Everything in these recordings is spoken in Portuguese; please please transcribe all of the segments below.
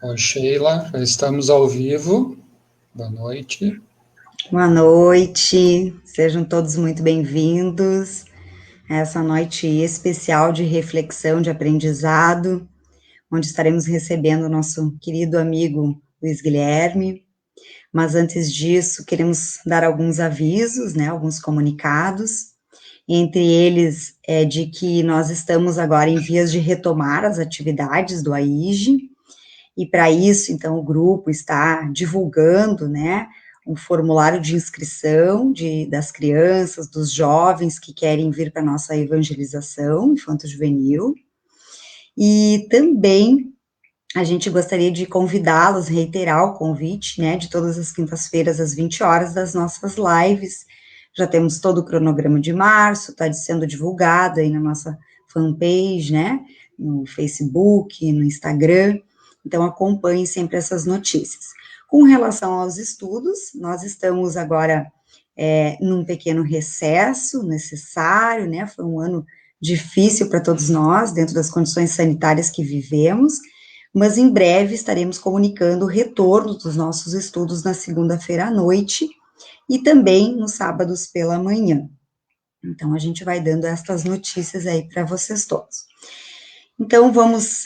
Oi, Sheila, já estamos ao vivo. Boa noite. Boa noite, sejam todos muito bem-vindos a essa noite especial de reflexão, de aprendizado, onde estaremos recebendo o nosso querido amigo Luiz Guilherme. Mas antes disso, queremos dar alguns avisos, né, alguns comunicados, entre eles é de que nós estamos agora em vias de retomar as atividades do AIGE, e para isso, então, o grupo está divulgando, né, um formulário de inscrição das crianças, dos jovens que querem vir para a nossa evangelização infanto-juvenil, e também a gente gostaria de convidá-los, reiterar o convite, né, de todas as quintas-feiras às 20 horas das nossas lives. Já temos todo o cronograma de março, está sendo divulgado aí na nossa fanpage, né, no Facebook, no Instagram, então acompanhe sempre essas notícias. Com relação aos estudos, nós estamos agora num pequeno recesso necessário, né, foi um ano difícil para todos nós, dentro das condições sanitárias que vivemos, mas em breve estaremos comunicando o retorno dos nossos estudos na segunda-feira à noite e também nos sábados pela manhã. Então, a gente vai dando estas notícias aí para vocês todos. Então, vamos,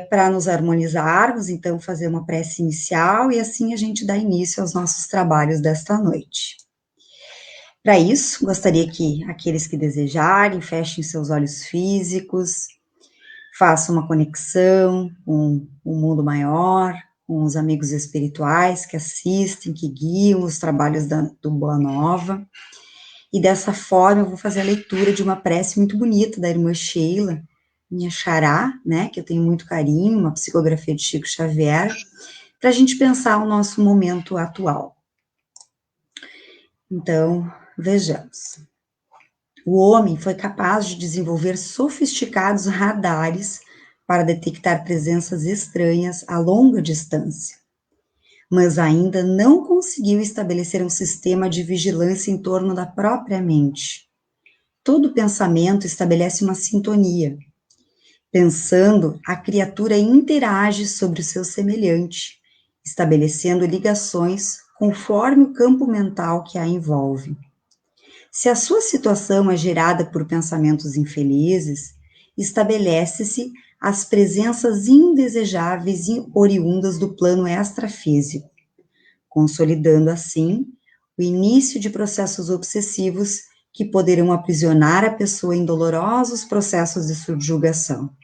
para nos harmonizarmos, então, fazer uma prece inicial e assim a gente dá início aos nossos trabalhos desta noite. Para isso, gostaria que aqueles que desejarem fechem seus olhos físicos, façam uma conexão com o mundo maior, com os amigos espirituais que assistem, que guiam os trabalhos do Boa Nova. E dessa forma eu vou fazer a leitura de uma prece muito bonita da irmã Sheila, minha xará, né, que eu tenho muito carinho, uma psicografia de Chico Xavier, para a gente pensar o nosso momento atual. Então, vejamos. O homem foi capaz de desenvolver sofisticados radares para detectar presenças estranhas a longa distância, mas ainda não conseguiu estabelecer um sistema de vigilância em torno da própria mente. Todo pensamento estabelece uma sintonia. Pensando, a criatura interage sobre o seu semelhante, estabelecendo ligações conforme o campo mental que a envolve. Se a sua situação é gerada por pensamentos infelizes, estabelece-se as presenças indesejáveis e oriundas do plano extrafísico, consolidando assim o início de processos obsessivos que poderão aprisionar a pessoa em dolorosos processos de subjugação.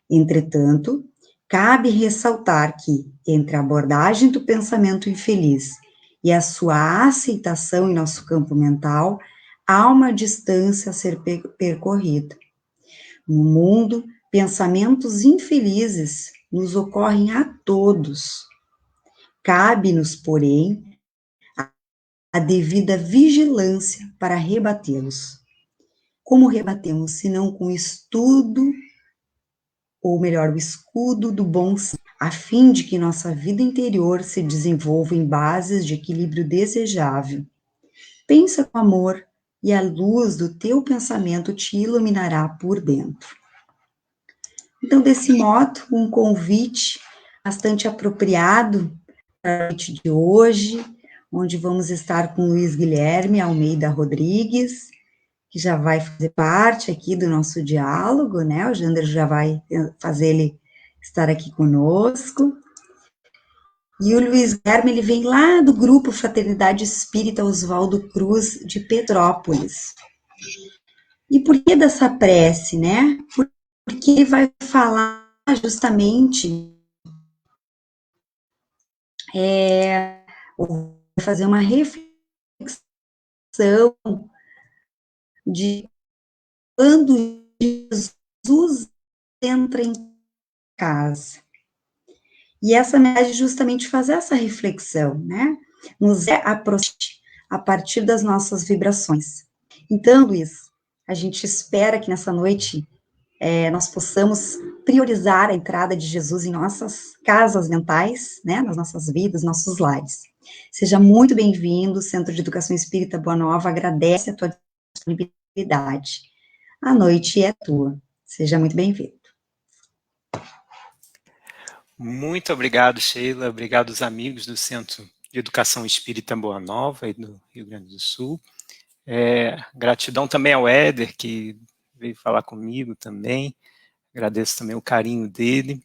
Entretanto, cabe ressaltar que, entre a abordagem do pensamento infeliz e a sua aceitação em nosso campo mental, há uma distância a ser percorrida. No mundo, pensamentos infelizes nos ocorrem a todos. Cabe-nos, porém, a devida vigilância para rebatê-los. Como rebatemos, se não com estudo, ou melhor, o escudo do bom senso, a fim de que nossa vida interior se desenvolva em bases de equilíbrio desejável. Pensa com amor, e a luz do teu pensamento te iluminará por dentro. Então, desse modo, um convite bastante apropriado para a noite de hoje, onde vamos estar com Luiz Guilherme Almeida Rodrigues, que já vai fazer parte aqui do nosso diálogo, né? O Jander já vai fazer ele estar aqui conosco. E o Luiz Guilherme, ele vem lá do grupo Fraternidade Espírita Oswaldo Cruz, de Petrópolis. E por que dessa prece, né? Porque ele vai falar justamente, vai fazer uma reflexão de quando Jesus entra em casa. E essa mensagem justamente faz essa reflexão, né? Nos aproxima a partir das nossas vibrações. Então, Luiz, a gente espera que nessa noite nós possamos priorizar a entrada de Jesus em nossas casas mentais, né, nas nossas vidas, nossos lares. Seja muito bem-vindo, Centro de Educação Espírita Boa Nova agradece a tua disponibilidade. A noite é tua. Seja muito bem-vindo. Muito obrigado, Sheila. Obrigado aos amigos do Centro de Educação Espírita Boa Nova e do Rio Grande do Sul. Gratidão também ao Éder, que veio falar comigo também. Agradeço também o carinho dele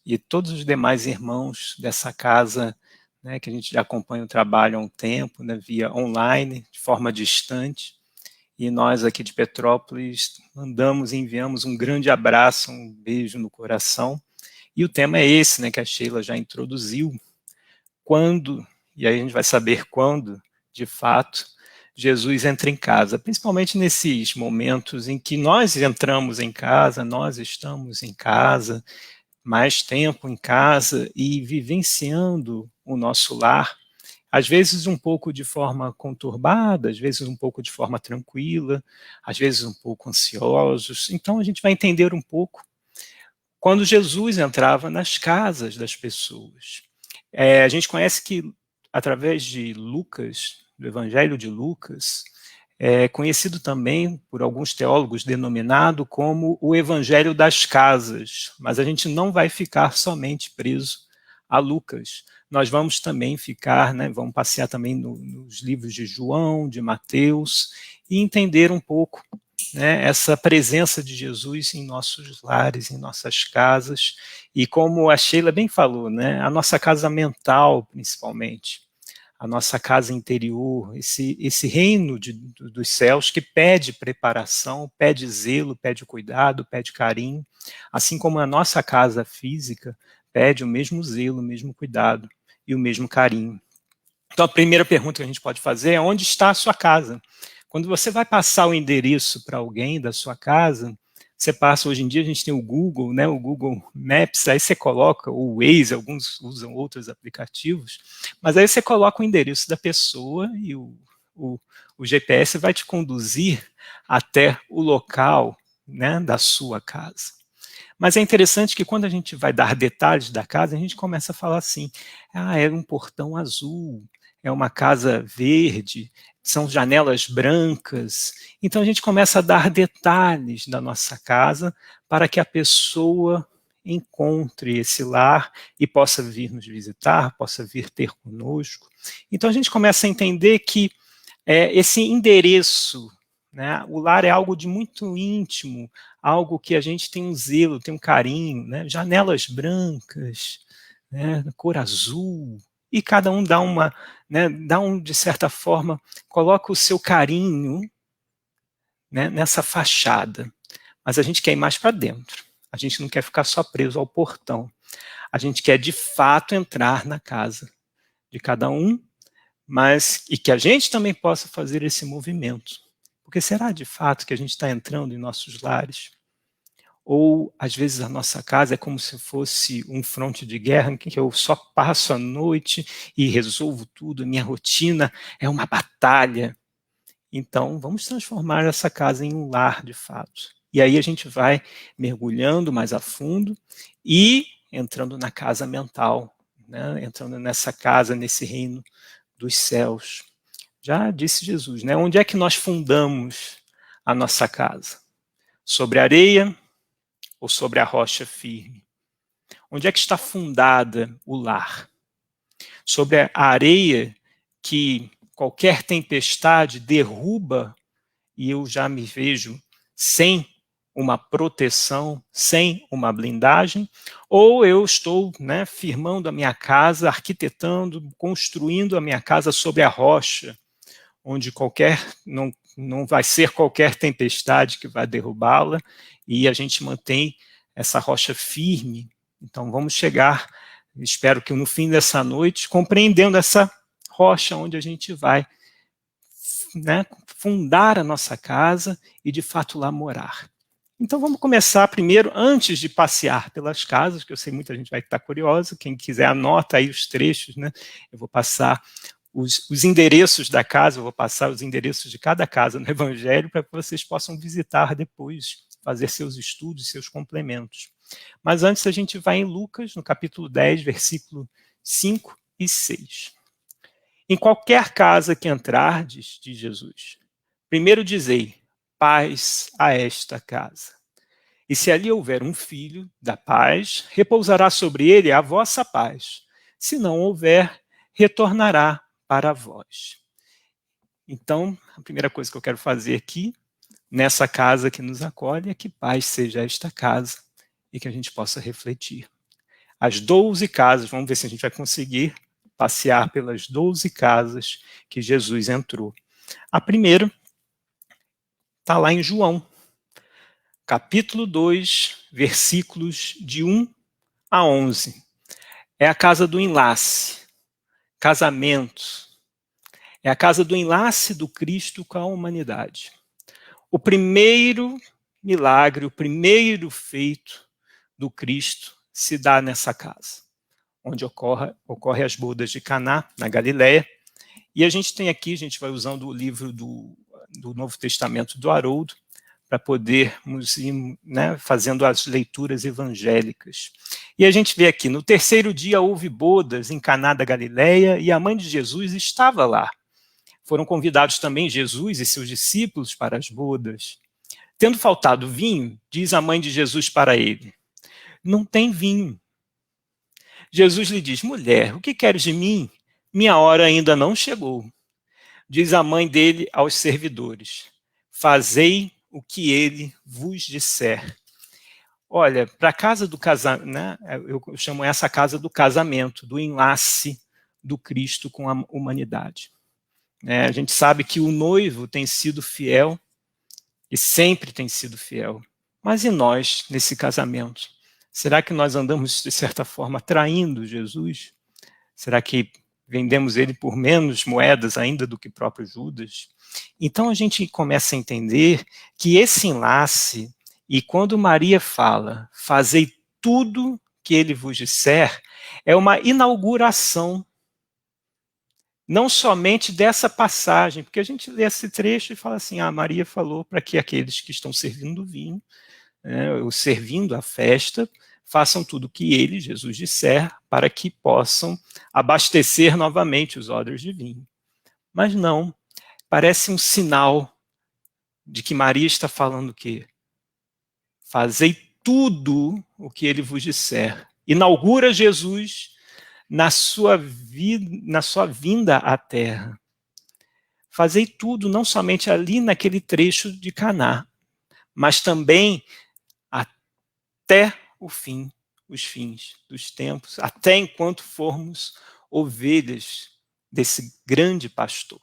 e todos os demais irmãos dessa casa, né, que a gente já acompanha o trabalho há um tempo, né, via online, de forma distante. E nós aqui de Petrópolis mandamos e enviamos um grande abraço, um beijo no coração. E o tema é esse, né, que a Sheila já introduziu. Quando, e aí a gente vai saber quando, de fato, Jesus entra em casa, principalmente nesses momentos em que nós entramos em casa, nós estamos em casa, mais tempo em casa e vivenciando o nosso lar, às vezes um pouco de forma conturbada, às vezes um pouco de forma tranquila, às vezes um pouco ansiosos. Então a gente vai entender um pouco quando Jesus entrava nas casas das pessoas. A gente conhece que, através de Lucas, do Evangelho de Lucas, é conhecido também por alguns teólogos denominado como o Evangelho das Casas, mas a gente não vai ficar somente preso a Lucas. Nós vamos também ficar, né, vamos passear também nos livros de João, de Mateus, e entender um pouco, né, essa presença de Jesus em nossos lares, em nossas casas, e como a Sheila bem falou, né, a nossa casa mental, principalmente, a nossa casa interior, esse reino dos céus que pede preparação, pede zelo, pede cuidado, pede carinho, assim como a nossa casa física pede o mesmo zelo, o mesmo cuidado e o mesmo carinho. Então a primeira pergunta que a gente pode fazer é: onde está a sua casa? Quando você vai passar o endereço para alguém da sua casa, você passa, hoje em dia a gente tem o Google, né, o Google Maps, aí você coloca o Waze, alguns usam outros aplicativos, mas aí você coloca o endereço da pessoa e o GPS vai te conduzir até o local, né, da sua casa. Mas é interessante que quando a gente vai dar detalhes da casa, a gente começa a falar assim: é um portão azul, é uma casa verde, são janelas brancas. Então a gente começa a dar detalhes da nossa casa para que a pessoa encontre esse lar e possa vir nos visitar, possa vir ter conosco. Então a gente começa a entender que esse endereço, né, o lar é algo de muito íntimo, algo que a gente tem um zelo, tem um carinho, né, janelas brancas, né, cor azul, e cada um dá uma, né, de certa forma, coloca o seu carinho, né, nessa fachada. Mas a gente quer ir mais para dentro. A gente não quer ficar só preso ao portão. A gente quer, de fato, entrar na casa de cada um, mas e que a gente também possa fazer esse movimento. Porque será, de fato, que a gente está entrando em nossos lares? Ou, às vezes, a nossa casa é como se fosse um fronte de guerra em que eu só passo a noite e resolvo tudo, minha rotina é uma batalha. Então, vamos transformar essa casa em um lar, de fato. E aí a gente vai mergulhando mais a fundo e entrando na casa mental, né? Entrando nessa casa, nesse reino dos céus. Já disse Jesus, né? Onde é que nós fundamos a nossa casa? Sobre a areia ou sobre a rocha firme? Onde é que está fundada o lar? Sobre a areia que qualquer tempestade derruba e eu já me vejo sem uma proteção, sem uma blindagem, ou eu estou, né, firmando a minha casa, arquitetando, construindo a minha casa sobre a rocha, onde não vai ser qualquer tempestade que vai derrubá-la, e a gente mantém essa rocha firme. Então vamos chegar, espero que no fim dessa noite, compreendendo essa rocha onde a gente vai, né, fundar a nossa casa e de fato lá morar. Então vamos começar primeiro, antes de passear pelas casas, que eu sei muita gente vai estar curiosa, quem quiser anota aí os trechos, né? Eu vou passar os endereços da casa, eu vou passar os endereços de cada casa no Evangelho para que vocês possam visitar depois, fazer seus estudos, seus complementos. Mas antes a gente vai em Lucas, no capítulo 10, versículo 5 e 6. Em qualquer casa que entrardes, diz Jesus, primeiro dizei, paz a esta casa. E se ali houver um filho da paz, repousará sobre ele a vossa paz. Se não houver, retornará para vós. Então, a primeira coisa que eu quero fazer aqui, nessa casa que nos acolhe, é que paz seja esta casa e que a gente possa refletir. As 12 casas, vamos ver se a gente vai conseguir passear pelas 12 casas que Jesus entrou. A primeira está lá em João, capítulo 2, versículos de 1 a 11. É a casa do enlace, casamento. É a casa do enlace do Cristo com a humanidade. O primeiro milagre, o primeiro feito do Cristo se dá nessa casa, onde ocorre as bodas de Caná, na Galileia. E a gente tem aqui, a gente vai usando o livro do Novo Testamento do Haroldo, para podermos ir, né, fazendo as leituras evangélicas. E a gente vê aqui, no terceiro dia houve bodas em Caná da Galileia e a mãe de Jesus estava lá. Foram convidados também Jesus e seus discípulos para as bodas. Tendo faltado vinho, diz a mãe de Jesus para ele, não tem vinho. Jesus lhe diz, mulher, o que queres de mim? Minha hora ainda não chegou. Diz a mãe dele aos servidores, fazei o que ele vos disser. Olha, para a casa do casamento, né, eu chamo essa casa do casamento, do enlace do Cristo com a humanidade. A gente sabe que o noivo tem sido fiel e sempre tem sido fiel. Mas e nós, nesse casamento? Será que nós andamos, de certa forma, traindo Jesus? Será que vendemos ele por menos moedas ainda do que próprio Judas? Então a gente começa a entender que esse enlace, e quando Maria fala, fazei tudo que ele vos disser, é uma inauguração, não somente dessa passagem, porque a gente lê esse trecho e fala assim, Maria falou para que aqueles que estão servindo o vinho, ou servindo a festa, façam tudo o que ele, Jesus, disser, para que possam abastecer novamente os odres de vinho. Mas não, parece um sinal de que Maria está falando o quê? Fazei tudo o que ele vos disser. Inaugura Jesus na sua vinda à terra. Fazei tudo, não somente ali naquele trecho de Caná, mas também até o fim, os fins dos tempos, até enquanto formos ovelhas desse grande pastor.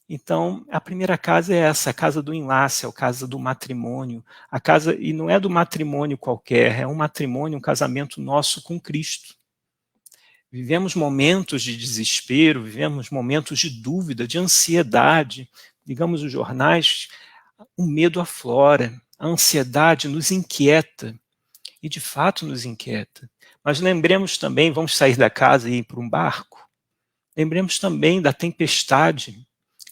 Então, a primeira casa é essa, a casa do enlace, a casa do matrimônio, a casa, e não é do matrimônio qualquer, é um matrimônio, um casamento nosso com Cristo. Vivemos momentos de desespero, vivemos momentos de dúvida, de ansiedade. Ligamos os jornais, o medo aflora, a ansiedade nos inquieta, e de fato nos inquieta. Mas lembremos também, vamos sair da casa e ir para um barco, lembremos também da tempestade,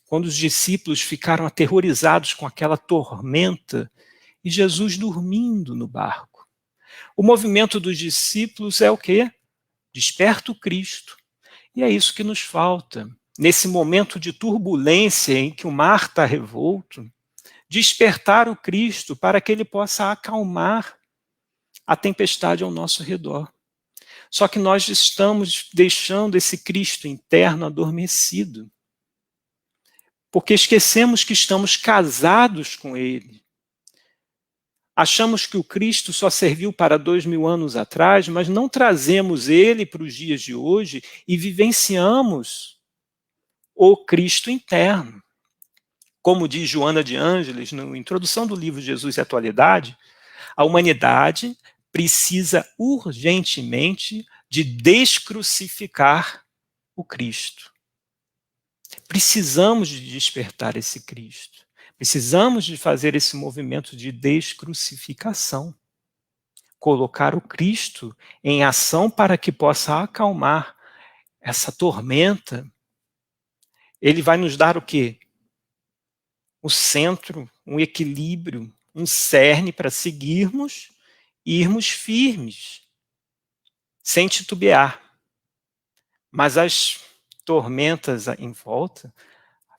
quando os discípulos ficaram aterrorizados com aquela tormenta, e Jesus dormindo no barco. O movimento dos discípulos é o quê? Desperta o Cristo. E é isso que nos falta. Nesse momento de turbulência em que o mar está revolto, despertar o Cristo para que ele possa acalmar a tempestade ao nosso redor. Só que nós estamos deixando esse Cristo interno adormecido, porque esquecemos que estamos casados com ele. Achamos que o Cristo só serviu para 2000 anos atrás, mas não trazemos ele para os dias de hoje e vivenciamos o Cristo interno. Como diz Joana de Ângeles, na introdução do livro Jesus e Atualidade, a humanidade precisa urgentemente de descrucificar o Cristo. Precisamos de despertar esse Cristo. Precisamos de fazer esse movimento de descrucificação. Colocar o Cristo em ação para que possa acalmar essa tormenta. Ele vai nos dar o quê? O centro, um equilíbrio, um cerne para seguirmos e irmos firmes, sem titubear. Mas as tormentas em volta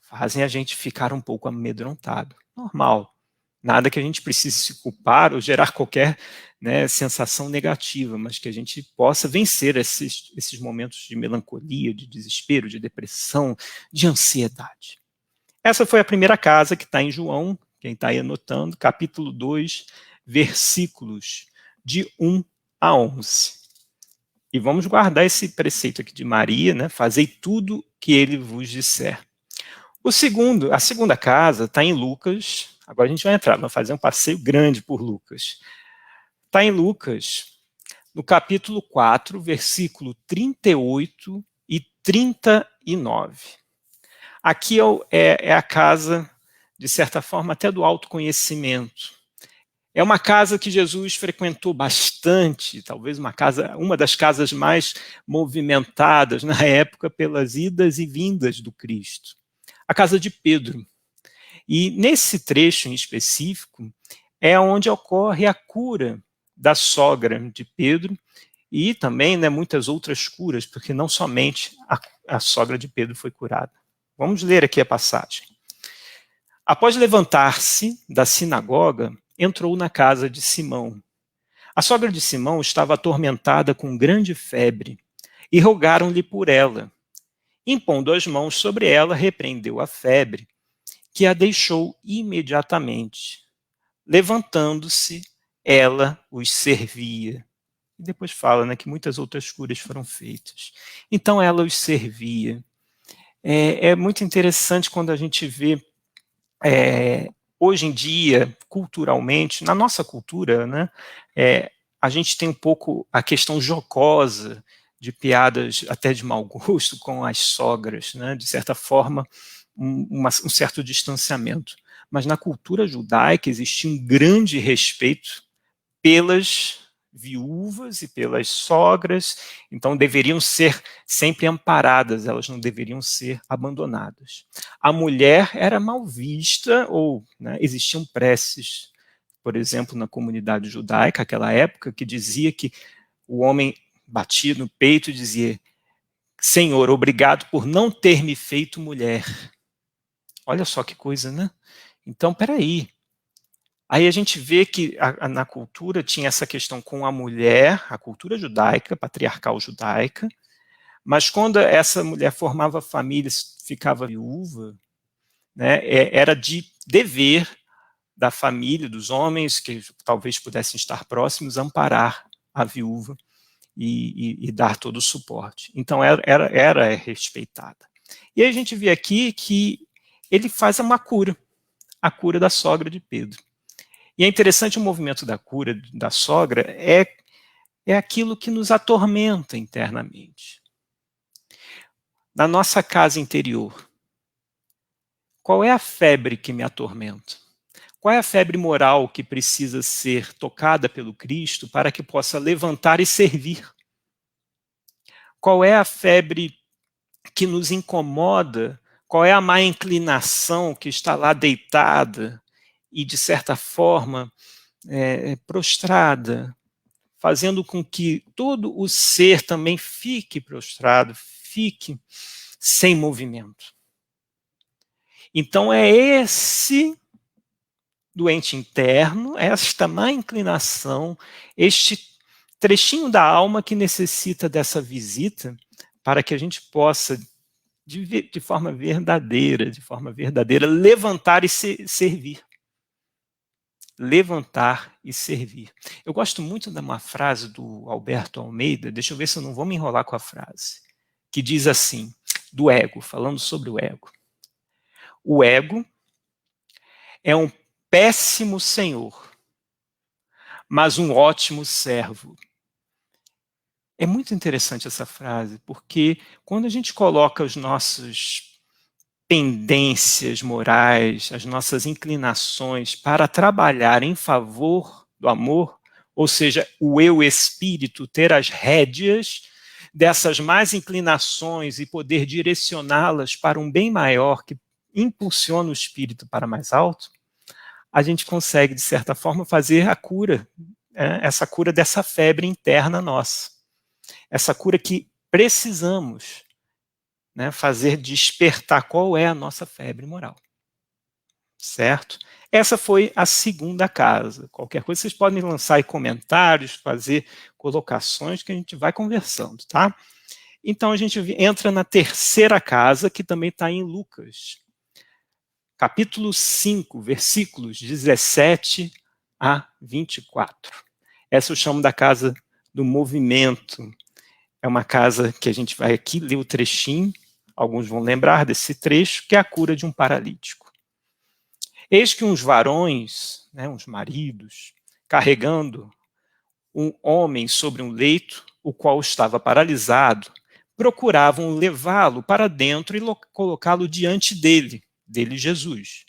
fazem a gente ficar um pouco amedrontado. Normal. Nada que a gente precise se culpar ou gerar qualquer, sensação negativa, mas que a gente possa vencer esses momentos de melancolia, de desespero, de depressão, de ansiedade. Essa foi a primeira casa que está em João, quem está aí anotando, capítulo 2, versículos de 1 a 11. E vamos guardar esse preceito aqui de Maria, fazei tudo que ele vos disser. A segunda casa está em Lucas. Agora a gente vai entrar, vai fazer um passeio grande por Lucas. Está em Lucas, no capítulo 4, versículo 38 e 39. Aqui é a casa, de certa forma, até do autoconhecimento. É uma casa que Jesus frequentou bastante, talvez uma das casas mais movimentadas na época pelas idas e vindas do Cristo. A casa de Pedro. E nesse trecho em específico é onde ocorre a cura da sogra de Pedro e também muitas outras curas, porque não somente a sogra de Pedro foi curada. Vamos ler aqui a passagem. Após levantar-se da sinagoga, entrou na casa de Simão. A sogra de Simão estava atormentada com grande febre e rogaram-lhe por ela. Impondo as mãos sobre ela, repreendeu a febre, que a deixou imediatamente. Levantando-se, ela os servia. E depois fala que muitas outras curas foram feitas. Então ela os servia. É muito interessante quando a gente vê, hoje em dia, culturalmente, na nossa cultura, a gente tem um pouco a questão jocosa de piadas até de mau gosto com as sogras, de certa forma, um certo distanciamento. Mas na cultura judaica existia um grande respeito pelas viúvas e pelas sogras, então deveriam ser sempre amparadas, elas não deveriam ser abandonadas. A mulher era mal vista, ou existiam preces, por exemplo, na comunidade judaica, naquela época, que dizia que o homem batia no peito e dizia: Senhor, obrigado por não ter me feito mulher. Olha só que coisa, Então, peraí. Aí a gente vê que na cultura tinha essa questão com a mulher, a cultura judaica, patriarcal judaica, mas quando essa mulher formava família, ficava viúva, era de dever da família, dos homens, que talvez pudessem estar próximos, amparar a viúva e dar todo o suporte. Então era respeitada. E aí a gente vê aqui que ele faz uma cura, a cura da sogra de Pedro. E é interessante o movimento da cura da sogra, é aquilo que nos atormenta internamente. Na nossa casa interior, qual é a febre que me atormenta? Qual é a febre moral que precisa ser tocada pelo Cristo para que possa levantar e servir? Qual é a febre que nos incomoda? Qual é a má inclinação que está lá deitada e, de certa forma, prostrada, fazendo com que todo o ser também fique prostrado, fique sem movimento? Então é esse doente interno, esta má inclinação, este trechinho da alma que necessita dessa visita para que a gente possa, de forma verdadeira, levantar e servir. Levantar e servir. Eu gosto muito de uma frase do Alberto Almeida, deixa eu ver se eu não vou me enrolar com a frase, que diz assim, do ego, falando sobre o ego. O ego é um péssimo senhor, mas um ótimo servo. É muito interessante essa frase, porque quando a gente coloca os nossos pendências morais, as nossas inclinações para trabalhar em favor do amor, ou seja, o eu espírito ter as rédeas dessas más inclinações e poder direcioná-las para um bem maior que impulsiona o espírito para mais alto, a gente consegue, de certa forma, fazer a cura, essa cura dessa febre interna nossa. Essa cura que precisamos, né, fazer despertar qual é a nossa febre moral. Certo? Essa foi a segunda casa. Qualquer coisa vocês podem lançar aí comentários, fazer colocações que a gente vai conversando, tá? Então a gente entra na terceira casa, que também está em Lucas. Capítulo 5, versículos 17 a 24. Essa eu chamo da casa do movimento. É uma casa que a gente vai aqui ler o trechinho, alguns vão lembrar desse trecho, que é a cura de um paralítico. Eis que uns varões, né, uns maridos, carregando um homem sobre um leito, o qual estava paralisado, procuravam levá-lo para dentro e colocá-lo diante dele Jesus.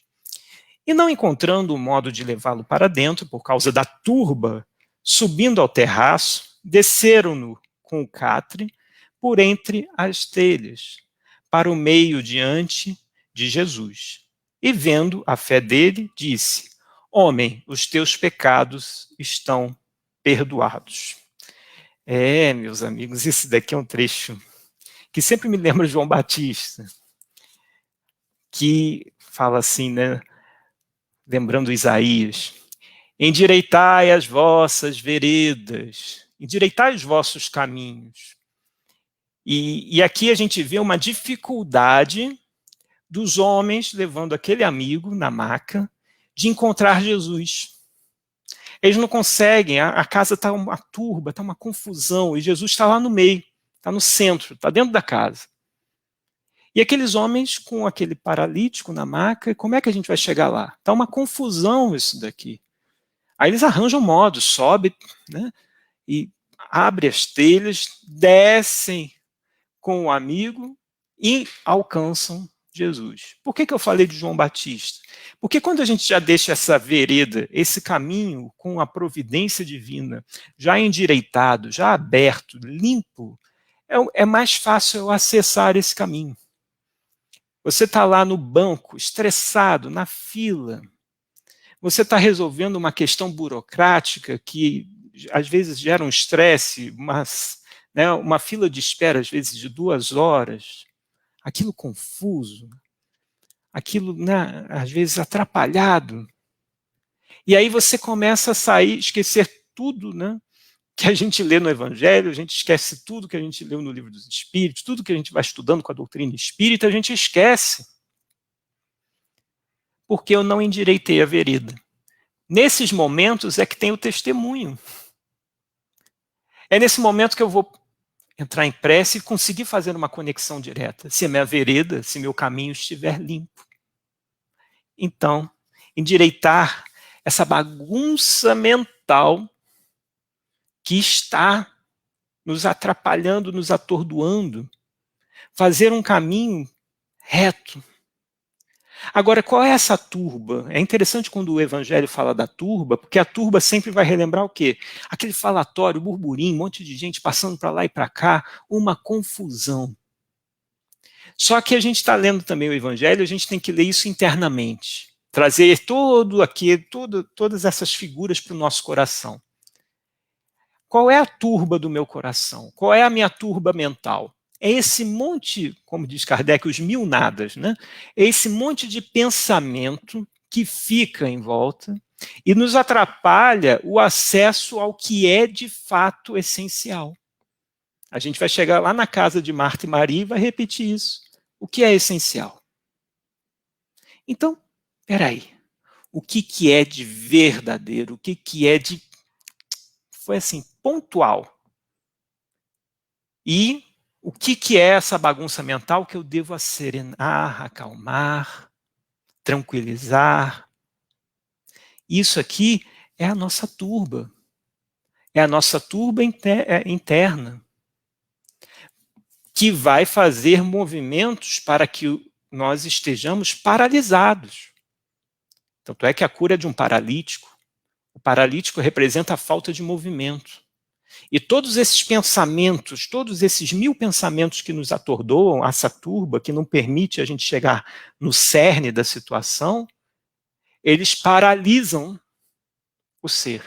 E não encontrando um modo de levá-lo para dentro, por causa da turba, subindo ao terraço, desceram-no com o catre por entre as telhas, para o meio diante de Jesus. E vendo a fé dele, disse: homem, os teus pecados estão perdoados. Meus amigos, esse daqui é um trecho que sempre me lembra João Batista, que fala assim, né, lembrando Isaías: endireitai as vossas veredas, endireitai os vossos caminhos. E aqui a gente vê uma dificuldade dos homens levando aquele amigo na maca de encontrar Jesus. Eles não conseguem, a casa está uma turba, está uma confusão, e Jesus está lá no meio, está no centro, está dentro da casa. E aqueles homens com aquele paralítico na maca, como é que a gente vai chegar lá? Está uma confusão isso daqui. Aí eles arranjam modo, sobe, né, e abre as telhas, descem com o amigo e alcançam Jesus. Por que eu falei de João Batista? Porque quando a gente já deixa essa vereda, esse caminho com a providência divina já endireitado, já aberto, limpo, é mais fácil eu acessar esse caminho. Você está lá no banco, estressado, na fila. Você está resolvendo uma questão burocrática que às vezes gera um estresse, uma fila de espera, às vezes, de 2 horas. Aquilo confuso, aquilo, né, às vezes, atrapalhado. E aí você começa a sair, esquecer tudo, né, que a gente lê no Evangelho, a gente esquece tudo que a gente leu no Livro dos Espíritos, tudo que a gente vai estudando com a doutrina espírita, a gente esquece. Porque eu não endireitei a vereda. Nesses momentos é que tem o testemunho. É nesse momento que eu vou entrar em prece e conseguir fazer uma conexão direta. Se a minha vereda, se meu caminho estiver limpo. Então, endireitar essa bagunça mental que está nos atrapalhando, nos atordoando, fazer um caminho reto. Agora, qual é essa turba? É interessante quando o Evangelho fala da turba, porque a turba sempre vai relembrar o quê? Aquele falatório, burburinho, um monte de gente passando para lá e para cá, uma confusão. Só que a gente está lendo também o Evangelho, a gente tem que ler isso internamente, trazer todas essas figuras para o nosso coração. Qual é a turba do meu coração? Qual é a minha turba mental? É esse monte, como diz Kardec, os 1000 nadas, né? É esse monte de pensamento que fica em volta e nos atrapalha o acesso ao que é de fato essencial. A gente vai chegar lá na casa de Marta e Maria e vai repetir isso. O que é essencial? Então, peraí. O que é de verdadeiro? O que é de... Foi assim, pontual. E o que é essa bagunça mental que eu devo serenar, acalmar, tranquilizar? Isso aqui é a nossa turba. É a nossa turba interna, que vai fazer movimentos para que nós estejamos paralisados. Tanto é que a cura é de um paralítico. O paralítico representa a falta de movimento. E todos esses pensamentos, todos esses 1000 pensamentos que nos atordoam, essa turba que não permite a gente chegar no cerne da situação, eles paralisam o ser.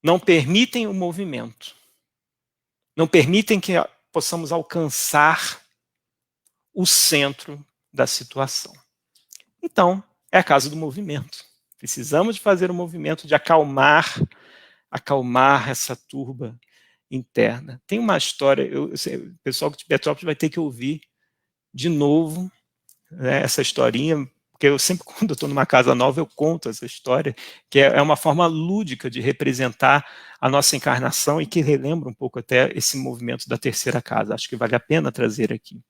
Não permitem o movimento. Não permitem que possamos alcançar o centro da situação. Então, é a casa do movimento. Precisamos fazer o movimento de acalmar essa turba interna. Tem uma história, o pessoal de Petrópolis vai ter que ouvir de novo, né, essa historinha, porque eu sempre, quando eu estou numa casa nova, eu conto essa história, que é uma forma lúdica de representar a nossa encarnação e que relembra um pouco até esse movimento da terceira casa. Acho que vale a pena trazer aqui.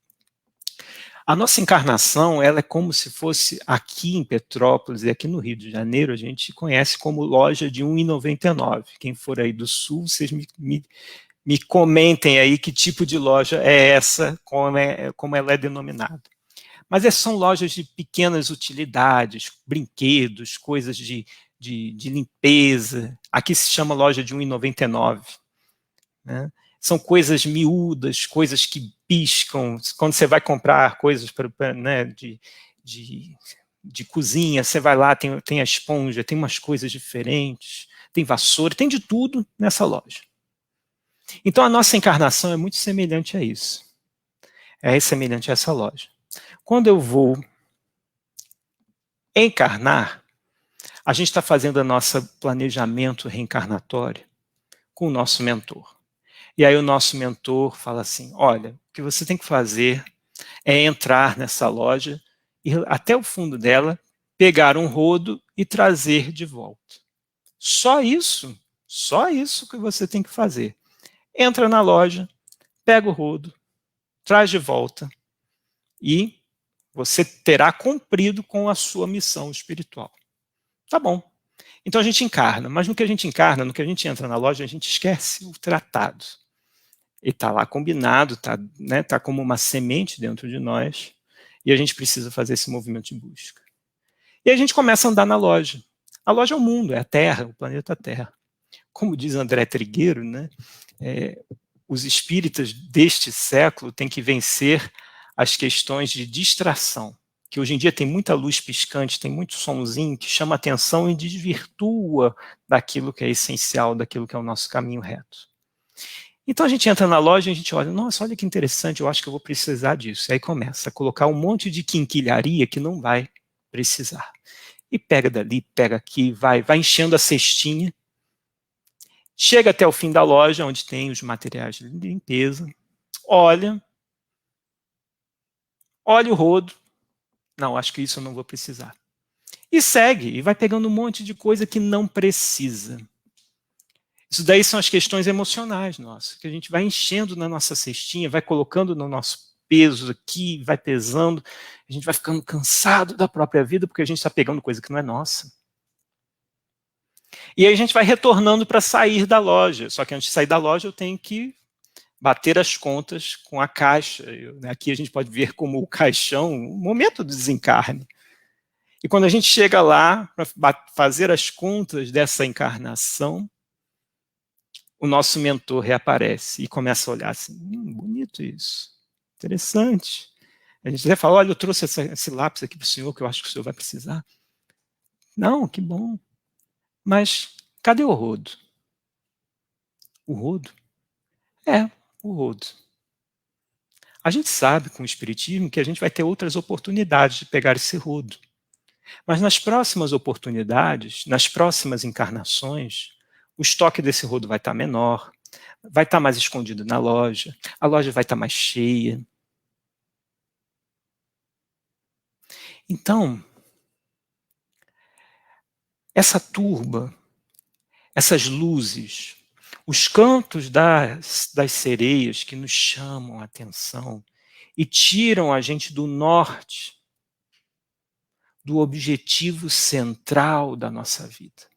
A nossa encarnação, ela é como se fosse aqui em Petrópolis e aqui no Rio de Janeiro, a gente conhece como loja de R$1,99. Quem for aí do Sul, vocês me comentem aí que tipo de loja é essa, como ela é denominada. Mas são lojas de pequenas utilidades, brinquedos, coisas de limpeza. Aqui se chama loja de R$1,99. Né? São coisas miúdas, coisas que piscam. Quando você vai comprar coisas né, de cozinha, você vai lá, tem a esponja, tem umas coisas diferentes, tem vassoura, tem de tudo nessa loja. Então a nossa encarnação é muito semelhante a isso. É semelhante a essa loja. Quando eu vou encarnar, a gente está fazendo o nosso planejamento reencarnatório com o nosso mentor. E aí o nosso mentor fala assim, olha, o que você tem que fazer é entrar nessa loja, ir até o fundo dela, pegar um rodo e trazer de volta. Só isso que você tem que fazer. Entra na loja, pega o rodo, traz de volta e você terá cumprido com a sua missão espiritual. Tá bom. Então a gente encarna, mas no que a gente encarna, no que a gente entra na loja, a gente esquece o tratado. Ele está lá combinado, tá como uma semente dentro de nós, e a gente precisa fazer esse movimento de busca. E a gente começa a andar na loja. A loja é o mundo, é a Terra, o planeta Terra. Como diz André Trigueiro, né, os espíritas deste século têm que vencer as questões de distração, que hoje em dia tem muita luz piscante, tem muito sonzinho que chama atenção e desvirtua daquilo que é essencial, daquilo que é o nosso caminho reto. Então a gente entra na loja e a gente olha, nossa, olha que interessante, eu acho que eu vou precisar disso. E aí começa a colocar um monte de quinquilharia que não vai precisar. E pega dali, pega aqui, vai enchendo a cestinha. Chega até o fim da loja, onde tem os materiais de limpeza. Olha o rodo. Não, acho que isso eu não vou precisar. E segue, e vai pegando um monte de coisa que não precisa. Isso daí são as questões emocionais nossas, que a gente vai enchendo na nossa cestinha, vai colocando no nosso peso aqui, vai pesando, a gente vai ficando cansado da própria vida, porque a gente está pegando coisa que não é nossa. E aí a gente vai retornando para sair da loja, só que antes de sair da loja eu tenho que bater as contas com a caixa. Aqui a gente pode ver como o caixão, o momento do desencarne. E quando a gente chega lá para fazer as contas dessa encarnação, o nosso mentor reaparece e começa a olhar assim, bonito isso, interessante. A gente até fala, olha, eu trouxe esse lápis aqui para o senhor, que eu acho que o senhor vai precisar. Não, que bom. Mas cadê o rodo? O rodo? O rodo. A gente sabe com o espiritismo que a gente vai ter outras oportunidades de pegar esse rodo. Mas nas próximas oportunidades, nas próximas encarnações, o estoque desse rodo vai estar menor, vai estar mais escondido na loja, a loja vai estar mais cheia. Então, essa turba, essas luzes, os cantos das sereias que nos chamam a atenção e tiram a gente do norte, do objetivo central da nossa vida.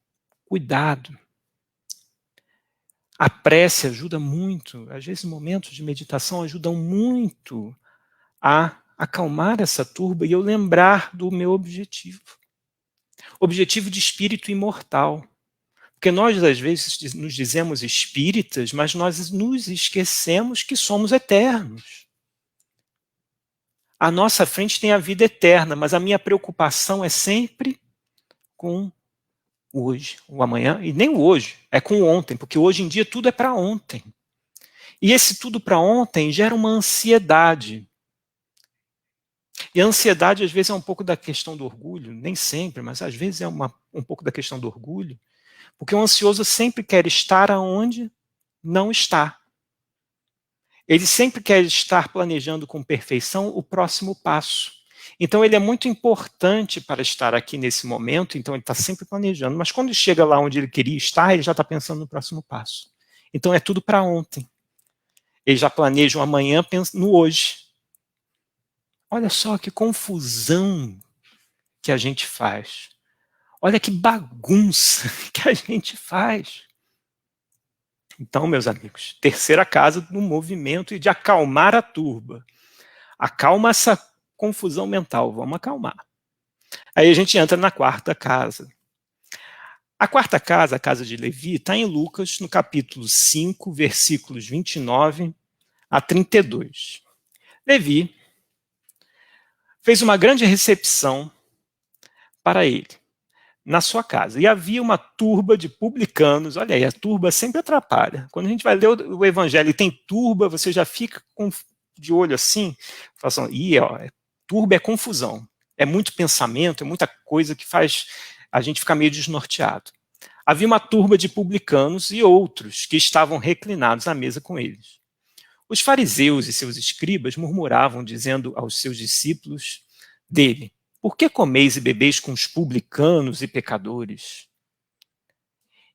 Cuidado. A prece ajuda muito, às vezes momentos de meditação ajudam muito a acalmar essa turba e eu lembrar do meu objetivo. Objetivo de espírito imortal. Porque nós, às vezes, nos dizemos espíritas, mas nós nos esquecemos que somos eternos. À nossa frente tem a vida eterna, mas a minha preocupação é sempre com o hoje, o amanhã, e nem o hoje, é com o ontem, porque hoje em dia tudo é para ontem. E esse tudo para ontem gera uma ansiedade. E a ansiedade, às vezes, é um pouco da questão do orgulho, nem sempre, mas às vezes é um pouco da questão do orgulho, porque o ansioso sempre quer estar aonde não está. Ele sempre quer estar planejando com perfeição o próximo passo. Então, ele é muito importante para estar aqui nesse momento, então ele está sempre planejando. Mas quando chega lá onde ele queria estar, ele já está pensando no próximo passo. Então, é tudo para ontem. Ele já planeja o amanhã no hoje. Olha só que confusão que a gente faz. Olha que bagunça que a gente faz. Então, meus amigos, terceira casa do movimento e de acalmar a turba. Acalma essa confusão mental, vamos acalmar. Aí a gente entra na quarta casa. A quarta casa, a casa de Levi, está em Lucas, no capítulo 5, versículos 29 a 32. Levi fez uma grande recepção para ele, na sua casa. E havia uma turba de publicanos. Olha aí, a turba sempre atrapalha. Quando a gente vai ler o evangelho e tem turba, você já fica de olho assim, fala assim, turba é confusão. É muito pensamento, é muita coisa que faz a gente ficar meio desnorteado. Havia uma turba de publicanos e outros que estavam reclinados à mesa com eles. Os fariseus e seus escribas murmuravam, dizendo aos seus discípulos dele, por que comeis e bebeis com os publicanos e pecadores?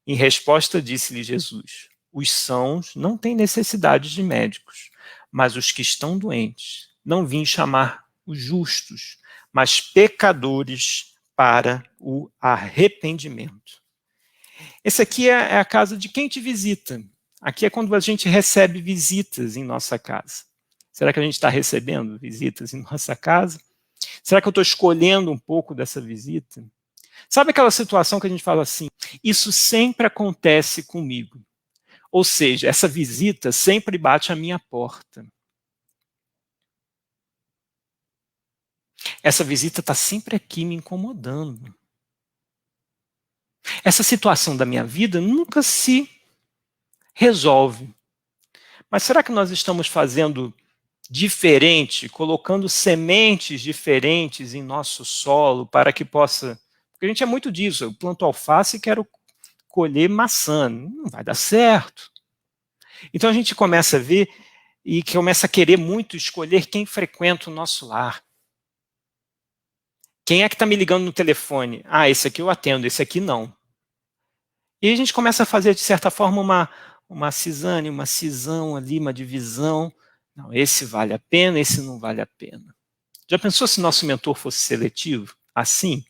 Em resposta, disse-lhe Jesus, os sãos não têm necessidade de médicos, mas os que estão doentes. Não vim chamar os justos, mas pecadores para o arrependimento. Esse aqui é a casa de quem te visita. Aqui é quando a gente recebe visitas em nossa casa. Será que a gente está recebendo visitas em nossa casa? Será que eu estou escolhendo um pouco dessa visita? Sabe aquela situação que a gente fala assim, isso sempre acontece comigo. Ou seja, essa visita sempre bate à minha porta. Essa visita está sempre aqui me incomodando. Essa situação da minha vida nunca se resolve. Mas será que nós estamos fazendo diferente, colocando sementes diferentes em nosso solo para que possa... Porque a gente é muito disso, eu planto alface e quero colher maçã, não vai dar certo. Então a gente começa a ver e começa a querer muito escolher quem frequenta o nosso lar. Quem é que está me ligando no telefone? Ah, esse aqui eu atendo, esse aqui não. E a gente começa a fazer, de certa forma, uma cisane, uma cisão ali, uma divisão. Não, esse vale a pena, esse não vale a pena. Já pensou se nosso mentor fosse seletivo? Assim?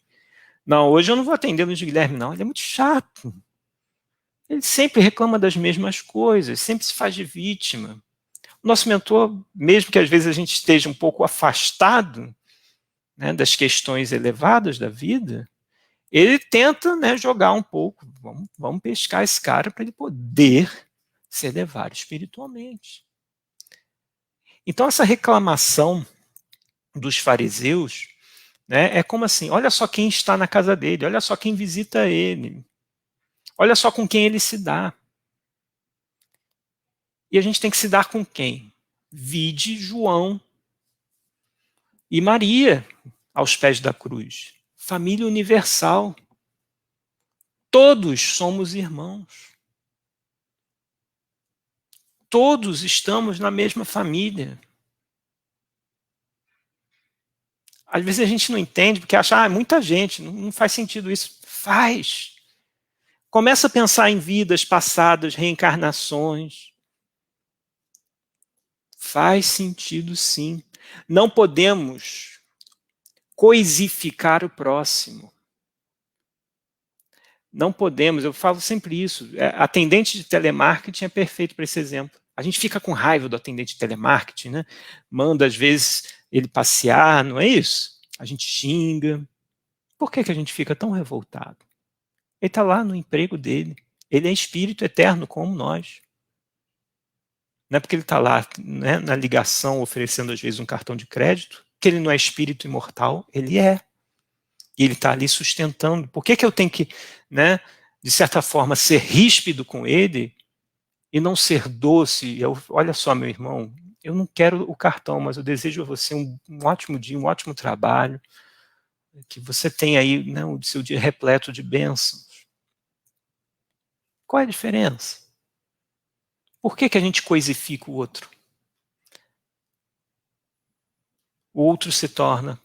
Não, hoje eu não vou atender no Guilherme, não. Ele é muito chato. Ele sempre reclama das mesmas coisas, sempre se faz de vítima. O nosso mentor, mesmo que às vezes a gente esteja um pouco afastado, né, das questões elevadas da vida, ele tenta, né, jogar um pouco, vamos pescar esse cara para ele poder se elevar espiritualmente. Então essa reclamação dos fariseus, né, é como assim, olha só quem está na casa dele, olha só quem visita ele, olha só com quem ele se dá. E a gente tem que se dar com quem? Vide João e Maria aos pés da cruz. Família universal. Todos somos irmãos. Todos estamos na mesma família. Às vezes a gente não entende, porque acha, muita gente, não faz sentido isso. Faz. Começa a pensar em vidas passadas, reencarnações. Faz sentido, sim. Não podemos coisificar o próximo. Não podemos, eu falo sempre isso. Atendente de telemarketing é perfeito para esse exemplo. A gente fica com raiva do atendente de telemarketing, né? Manda, às vezes, ele passear, não é isso? A gente xinga. Por que a gente fica tão revoltado? Ele está lá no emprego dele. Ele é espírito eterno como nós. Não é porque ele está lá, né, na ligação oferecendo às vezes um cartão de crédito que ele não é espírito imortal. Ele é. E ele está ali sustentando. Por que eu tenho que, né, de certa forma, ser ríspido com ele e não ser doce? Olha só, meu irmão, eu não quero o cartão, mas eu desejo a você um ótimo dia, um ótimo trabalho, que você tenha aí, né, o seu dia repleto de bênçãos. Qual é a diferença? Por que a gente coisifica o outro? O outro se torna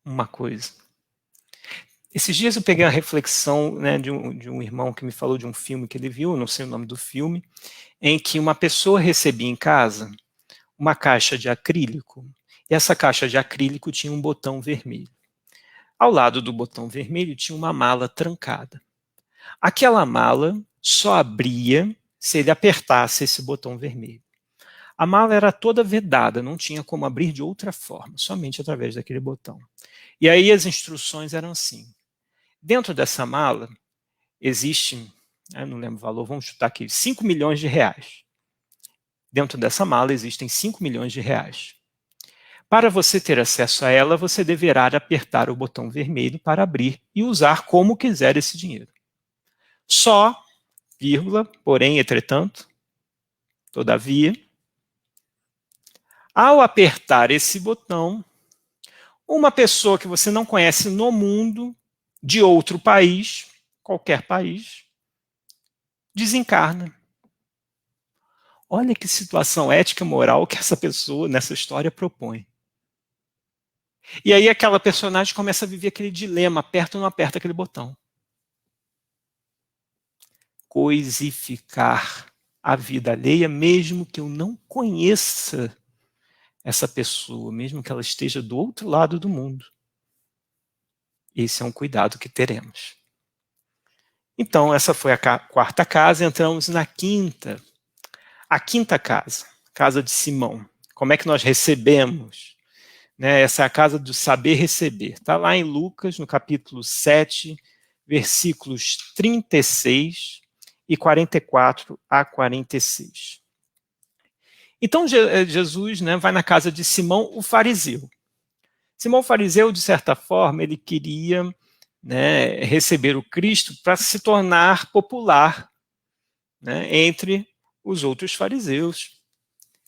uma coisa. Esses dias eu peguei uma reflexão, né, de um irmão que me falou de um filme que ele viu, não sei o nome do filme, em que uma pessoa recebia em casa uma caixa de acrílico, e essa caixa de acrílico tinha um botão vermelho. Ao lado do botão vermelho tinha uma mala trancada. Aquela mala só abria se ele apertasse esse botão vermelho. A mala era toda vedada, não tinha como abrir de outra forma, somente através daquele botão. E aí as instruções eram assim. Dentro dessa mala existe, eu não lembro o valor, vamos chutar aqui, 5 milhões de reais. Dentro dessa mala existem 5 milhões de reais. Para você ter acesso a ela, você deverá apertar o botão vermelho para abrir e usar como quiser esse dinheiro. Só, vírgula, porém, entretanto, todavia, ao apertar esse botão, uma pessoa que você não conhece no mundo, de outro país, qualquer país, desencarna. Olha que situação ética e moral que essa pessoa, nessa história, propõe. E aí aquela personagem começa a viver aquele dilema, aperta ou não aperta aquele botão. Coisificar a vida alheia, mesmo que eu não conheça essa pessoa, mesmo que ela esteja do outro lado do mundo. Esse é um cuidado que teremos. Então, essa foi a quarta casa, entramos na quinta. A quinta casa, casa de Simão. Como é que nós recebemos? Né, essa é a casa do saber receber. Está lá em Lucas, no capítulo 7, versículos 36 e 44 a 46. Então, Jesus, né, vai na casa de Simão, o fariseu. Simão, o fariseu, de certa forma, ele queria, né, receber o Cristo para se tornar popular, né, entre os outros fariseus.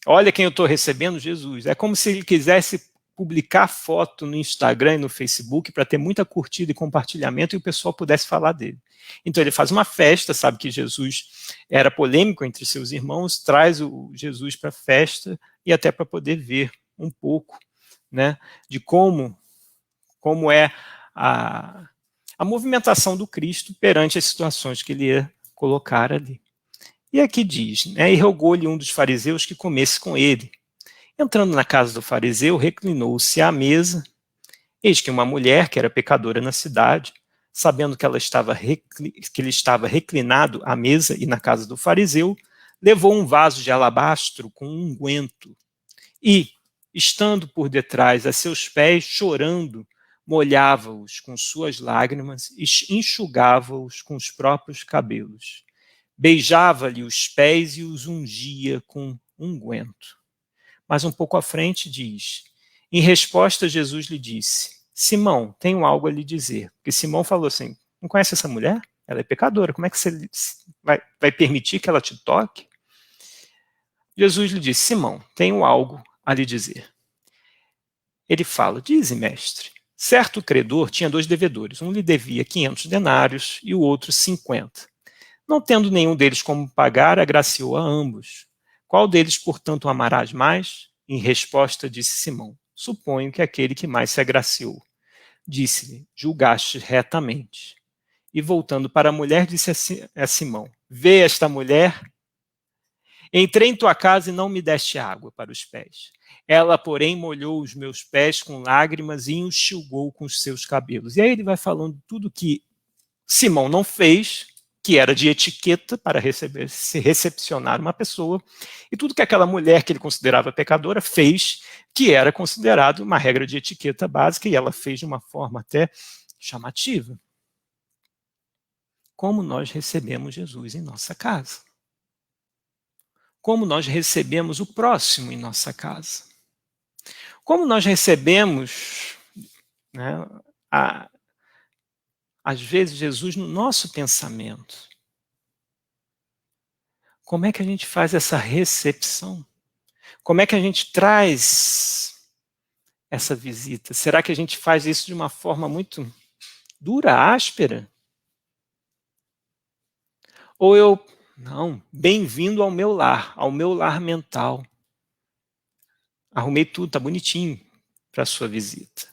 Olha quem eu estou recebendo, Jesus. É como se ele quisesse publicar foto no Instagram e no Facebook para ter muita curtida e compartilhamento e o pessoal pudesse falar dele. Então ele faz uma festa, sabe que Jesus era polêmico entre seus irmãos, traz o Jesus para a festa e até para poder ver um pouco, né, de como é a movimentação do Cristo perante as situações que ele ia colocar ali. E aqui diz, né, e rogou-lhe um dos fariseus que comesse com ele. Entrando na casa do fariseu, reclinou-se à mesa. Eis que uma mulher, que era pecadora na cidade, sabendo que ele estava reclinado à mesa e na casa do fariseu, levou um vaso de alabastro com um unguento e, estando por detrás a seus pés, chorando, molhava-os com suas lágrimas e enxugava-os com os próprios cabelos. Beijava-lhe os pés e os ungia com unguento. Mas um pouco à frente diz, em resposta Jesus lhe disse, Simão, tenho algo a lhe dizer. Porque Simão falou assim, não conhece essa mulher? Ela é pecadora, como é que você vai permitir que ela te toque? Jesus lhe disse, Simão, tenho algo a lhe dizer. Ele fala, dize, mestre, certo credor tinha 2 devedores, um lhe devia 500 denários e o outro 50. Não tendo nenhum deles como pagar, agraciou a ambos. Qual deles, portanto, o amarás mais? Em resposta, disse Simão, suponho que aquele que mais se agraciou. Disse-lhe, julgaste retamente. E voltando para a mulher, disse a Simão, vê esta mulher? Entrei em tua casa e não me deste água para os pés. Ela, porém, molhou os meus pés com lágrimas e enxugou com os seus cabelos. E aí ele vai falando tudo que Simão não fez, que era de etiqueta para se recepcionar uma pessoa, e tudo que aquela mulher que ele considerava pecadora fez, que era considerado uma regra de etiqueta básica, e ela fez de uma forma até chamativa. Como nós recebemos Jesus em nossa casa? Como nós recebemos o próximo em nossa casa? Como nós recebemos, né, às vezes, Jesus no nosso pensamento? Como é que a gente faz essa recepção? Como é que a gente traz essa visita? Será que a gente faz isso de uma forma muito dura, áspera? Ou não, bem-vindo ao meu lar mental. Arrumei tudo, tá bonitinho para a sua visita.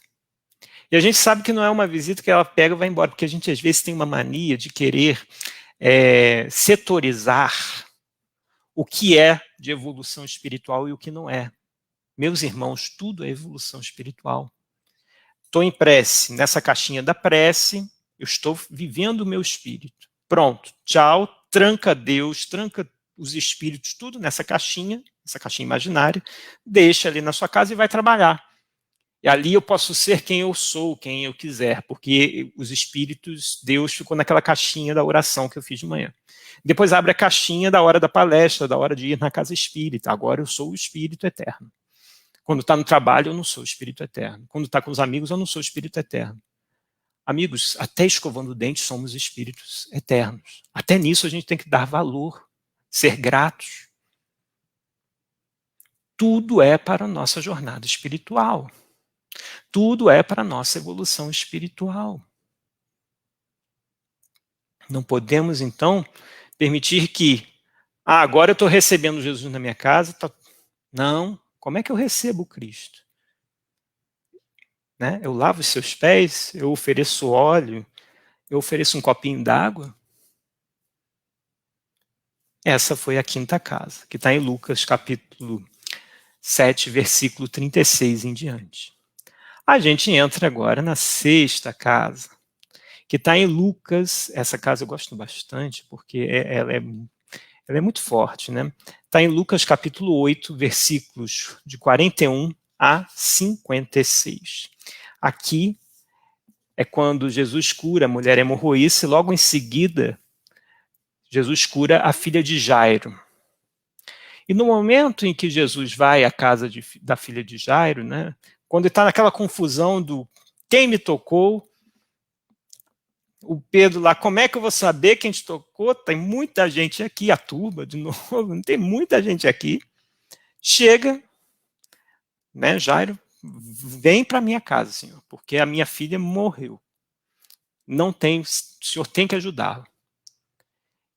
E a gente sabe que não é uma visita que ela pega e vai embora, porque a gente às vezes tem uma mania de querer setorizar o que é de evolução espiritual e o que não é. Meus irmãos, tudo é evolução espiritual. Estou em prece, nessa caixinha da prece, eu estou vivendo o meu espírito. Pronto, tchau, tranca Deus, tranca os espíritos, tudo nessa caixinha imaginária, deixa ali na sua casa e vai trabalhar. E ali eu posso ser quem eu sou, quem eu quiser, porque os espíritos, Deus ficou naquela caixinha da oração que eu fiz de manhã. Depois abre a caixinha da hora da palestra, da hora de ir na casa espírita. Agora eu sou o espírito eterno. Quando está no trabalho, eu não sou o espírito eterno. Quando está com os amigos, eu não sou o espírito eterno. Amigos, até escovando o dente somos espíritos eternos. Até nisso a gente tem que dar valor, ser gratos. Tudo é para a nossa jornada espiritual. Tudo é para a nossa evolução espiritual. Não podemos, então, permitir que, agora eu estou recebendo Jesus na minha casa. Não, como é que eu recebo Cristo? Né? Eu lavo os seus pés, eu ofereço óleo, eu ofereço um copinho d'água. Essa foi a quinta casa, que está em Lucas capítulo 7, versículo 36 em diante. A gente entra agora na sexta casa, que está em Lucas. Essa casa eu gosto bastante, porque ela é muito forte, né? Está em Lucas capítulo 8, versículos de 41 a 56. Aqui é quando Jesus cura a mulher hemorroíça e logo em seguida Jesus cura a filha de Jairo. E no momento em que Jesus vai à casa da filha de Jairo, né, quando ele está naquela confusão do quem me tocou, o Pedro lá, como é que eu vou saber quem te tocou? Tem muita gente aqui, a turba de novo, não tem muita gente aqui. Chega, né, Jairo, vem para minha casa, Senhor, porque a minha filha morreu. Não tem, o Senhor tem que ajudá-la.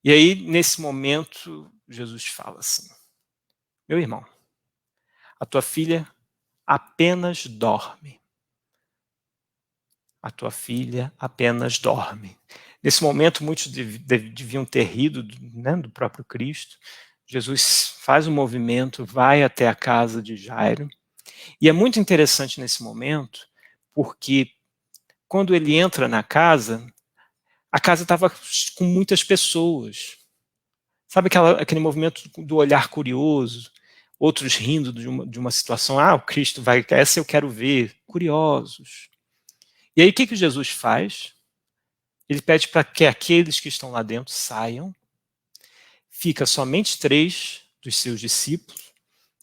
E aí, nesse momento, Jesus fala assim: meu irmão, a tua filha apenas dorme. A tua filha apenas dorme. Nesse momento, muitos deviam ter rido, né, do próprio Cristo. Jesus faz um movimento, vai até a casa de Jairo. E é muito interessante nesse momento, porque quando ele entra na casa, a casa estava com muitas pessoas. Sabe aquele movimento do olhar curioso? Outros rindo de uma situação. O Cristo vai, essa eu quero ver. Curiosos. E aí o que Jesus faz? Ele pede para que aqueles que estão lá dentro saiam. Fica somente 3 dos seus discípulos,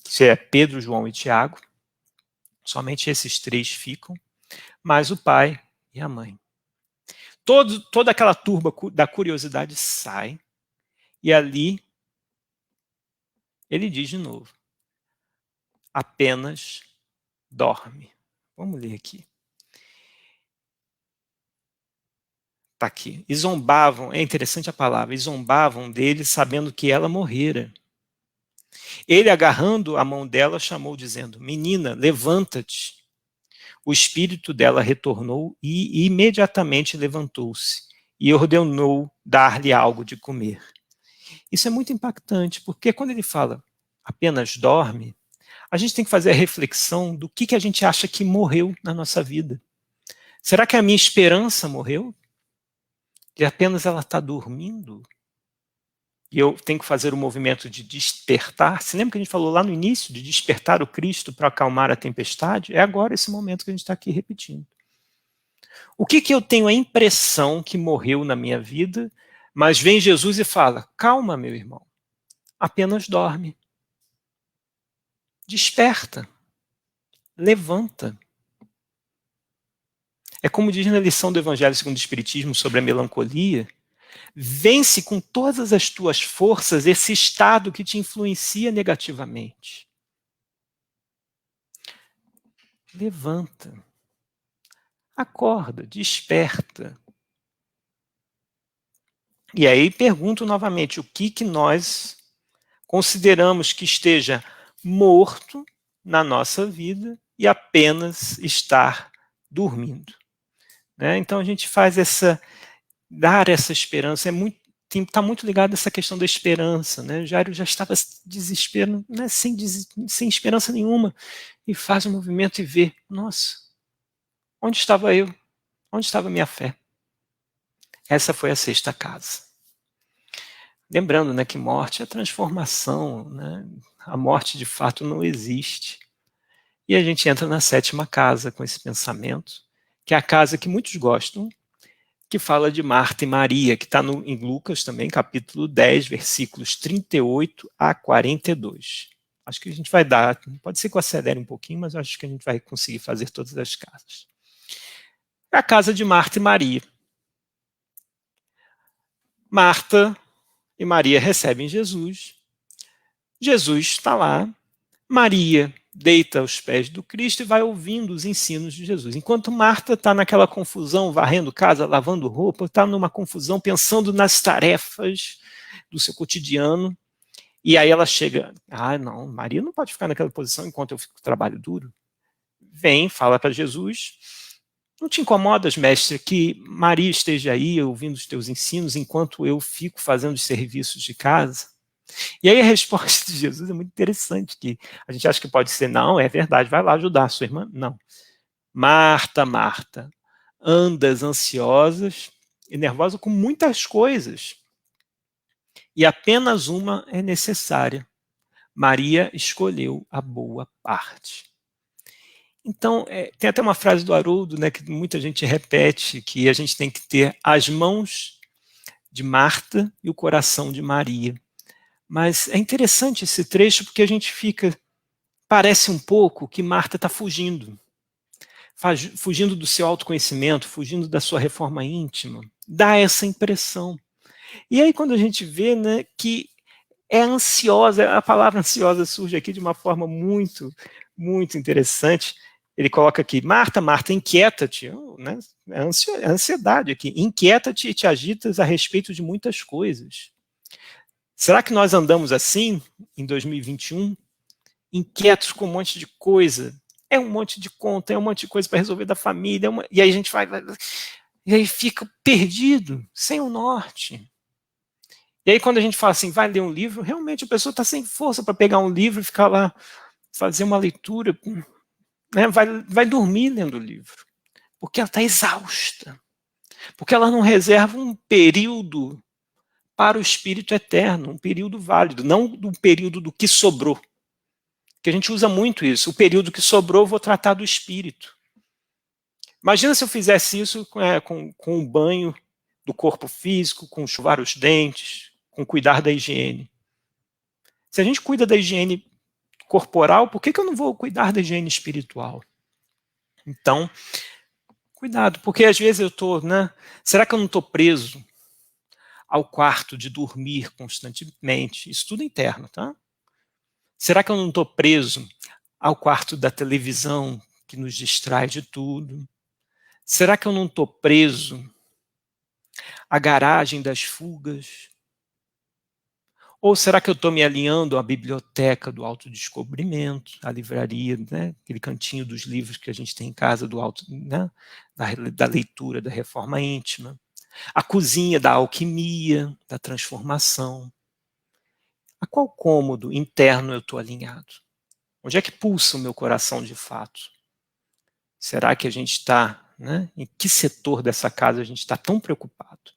que é Pedro, João e Tiago. Somente esses 3 ficam, mais o pai e a mãe. Toda aquela turba da curiosidade sai, e ali ele diz de novo: apenas dorme. Vamos ler aqui. Está aqui. E zombavam, é interessante a palavra, e zombavam dele sabendo que ela morrera. Ele, agarrando a mão dela, chamou dizendo: menina, levanta-te. O espírito dela retornou e imediatamente levantou-se e ordenou dar-lhe algo de comer. Isso é muito impactante, porque quando ele fala apenas dorme, a gente tem que fazer a reflexão do que a gente acha que morreu na nossa vida. Será que a minha esperança morreu? Que apenas ela está dormindo? e eu tenho que fazer o movimento de despertar. Se lembra que a gente falou lá no início, de despertar o Cristo para acalmar a tempestade? É agora esse momento que a gente está aqui repetindo. O que eu tenho a impressão que morreu na minha vida, mas vem Jesus e fala, calma, meu irmão, apenas dorme. Desperta. Levanta. É como diz na lição do Evangelho segundo o Espiritismo sobre a melancolia, vence com todas as tuas forças esse estado que te influencia negativamente. Levanta. Acorda, desperta. E aí pergunto novamente, o que nós consideramos que esteja morto na nossa vida e apenas estar dormindo? Né? Então a gente faz dar essa esperança, está muito ligado a essa questão da esperança. Né? Jairo já estava desesperando, né? sem esperança nenhuma, e faz um movimento e vê, nossa, onde estava eu? Onde estava a minha fé? Essa foi a sexta casa. Lembrando, né, que morte é transformação, né? A morte de fato não existe. E a gente entra na sétima casa com esse pensamento, que é a casa que muitos gostam, que fala de Marta e Maria, que está em Lucas também, capítulo 10, versículos 38 a 42. Acho que a gente vai dar, pode ser que eu acelere um pouquinho, mas acho que a gente vai conseguir fazer todas as casas. É a casa de Marta e Maria. Marta e Maria recebem Jesus. Jesus está lá. Maria deita aos pés do Cristo e vai ouvindo os ensinos de Jesus. Enquanto Marta está naquela confusão, varrendo casa, lavando roupa, está numa confusão, pensando nas tarefas do seu cotidiano. E aí ela chega, não, Maria não pode ficar naquela posição enquanto eu fico com trabalho duro. Vem, fala para Jesus, não te incomodas, mestre, que Maria esteja aí ouvindo os teus ensinos enquanto eu fico fazendo os serviços de casa? E aí a resposta de Jesus é muito interessante, que a gente acha que pode ser, não, é verdade, vai lá ajudar a sua irmã. Não. Marta, Marta, andas ansiosas e nervosa com muitas coisas, e apenas uma é necessária. Maria escolheu a boa parte. Então, tem até uma frase do Haroldo, né, que muita gente repete, que a gente tem que ter as mãos de Marta e o coração de Maria. Mas é interessante esse trecho porque a gente parece um pouco que Marta está fugindo do seu autoconhecimento, fugindo da sua reforma íntima, dá essa impressão. E aí quando a gente vê, né, que é ansiosa, a palavra ansiosa surge aqui de uma forma muito, muito interessante. Ele coloca aqui, Marta, Marta, inquieta-te, né? É ansiedade aqui, inquieta-te e te agitas a respeito de muitas coisas. Será que nós andamos assim em 2021? Inquietos com um monte de coisa? É um monte de conta, é um monte de coisa para resolver da família, e aí a gente vai, e aí fica perdido, sem o norte. E aí quando a gente fala assim, vai ler um livro, realmente a pessoa está sem força para pegar um livro e ficar lá, fazer uma leitura, né? vai dormir lendo o livro, porque ela está exausta, porque ela não reserva um período para o espírito eterno, um período válido, não do período do que sobrou, que a gente usa muito isso, o período que sobrou eu vou tratar do espírito. Imagina se eu fizesse isso com o banho do corpo físico, com chuvar os dentes, com cuidar da higiene. Se a gente cuida da higiene corporal, por que eu não vou cuidar da higiene espiritual? Então, cuidado, porque às vezes eu estou, né? Será que eu não estou preso ao quarto de dormir constantemente? Isso tudo interno, tá? Será que eu não estou preso ao quarto da televisão que nos distrai de tudo? Será que eu não estou preso à garagem das fugas? Ou será que eu estou me alinhando à biblioteca do autodescobrimento, à livraria, né? Aquele cantinho dos livros que a gente tem em casa, né? da leitura, da reforma íntima? A cozinha da alquimia, da transformação? A qual cômodo interno eu estou alinhado? Onde é que pulsa o meu coração de fato? Será que a gente está, né? Em que setor dessa casa a gente está tão preocupado?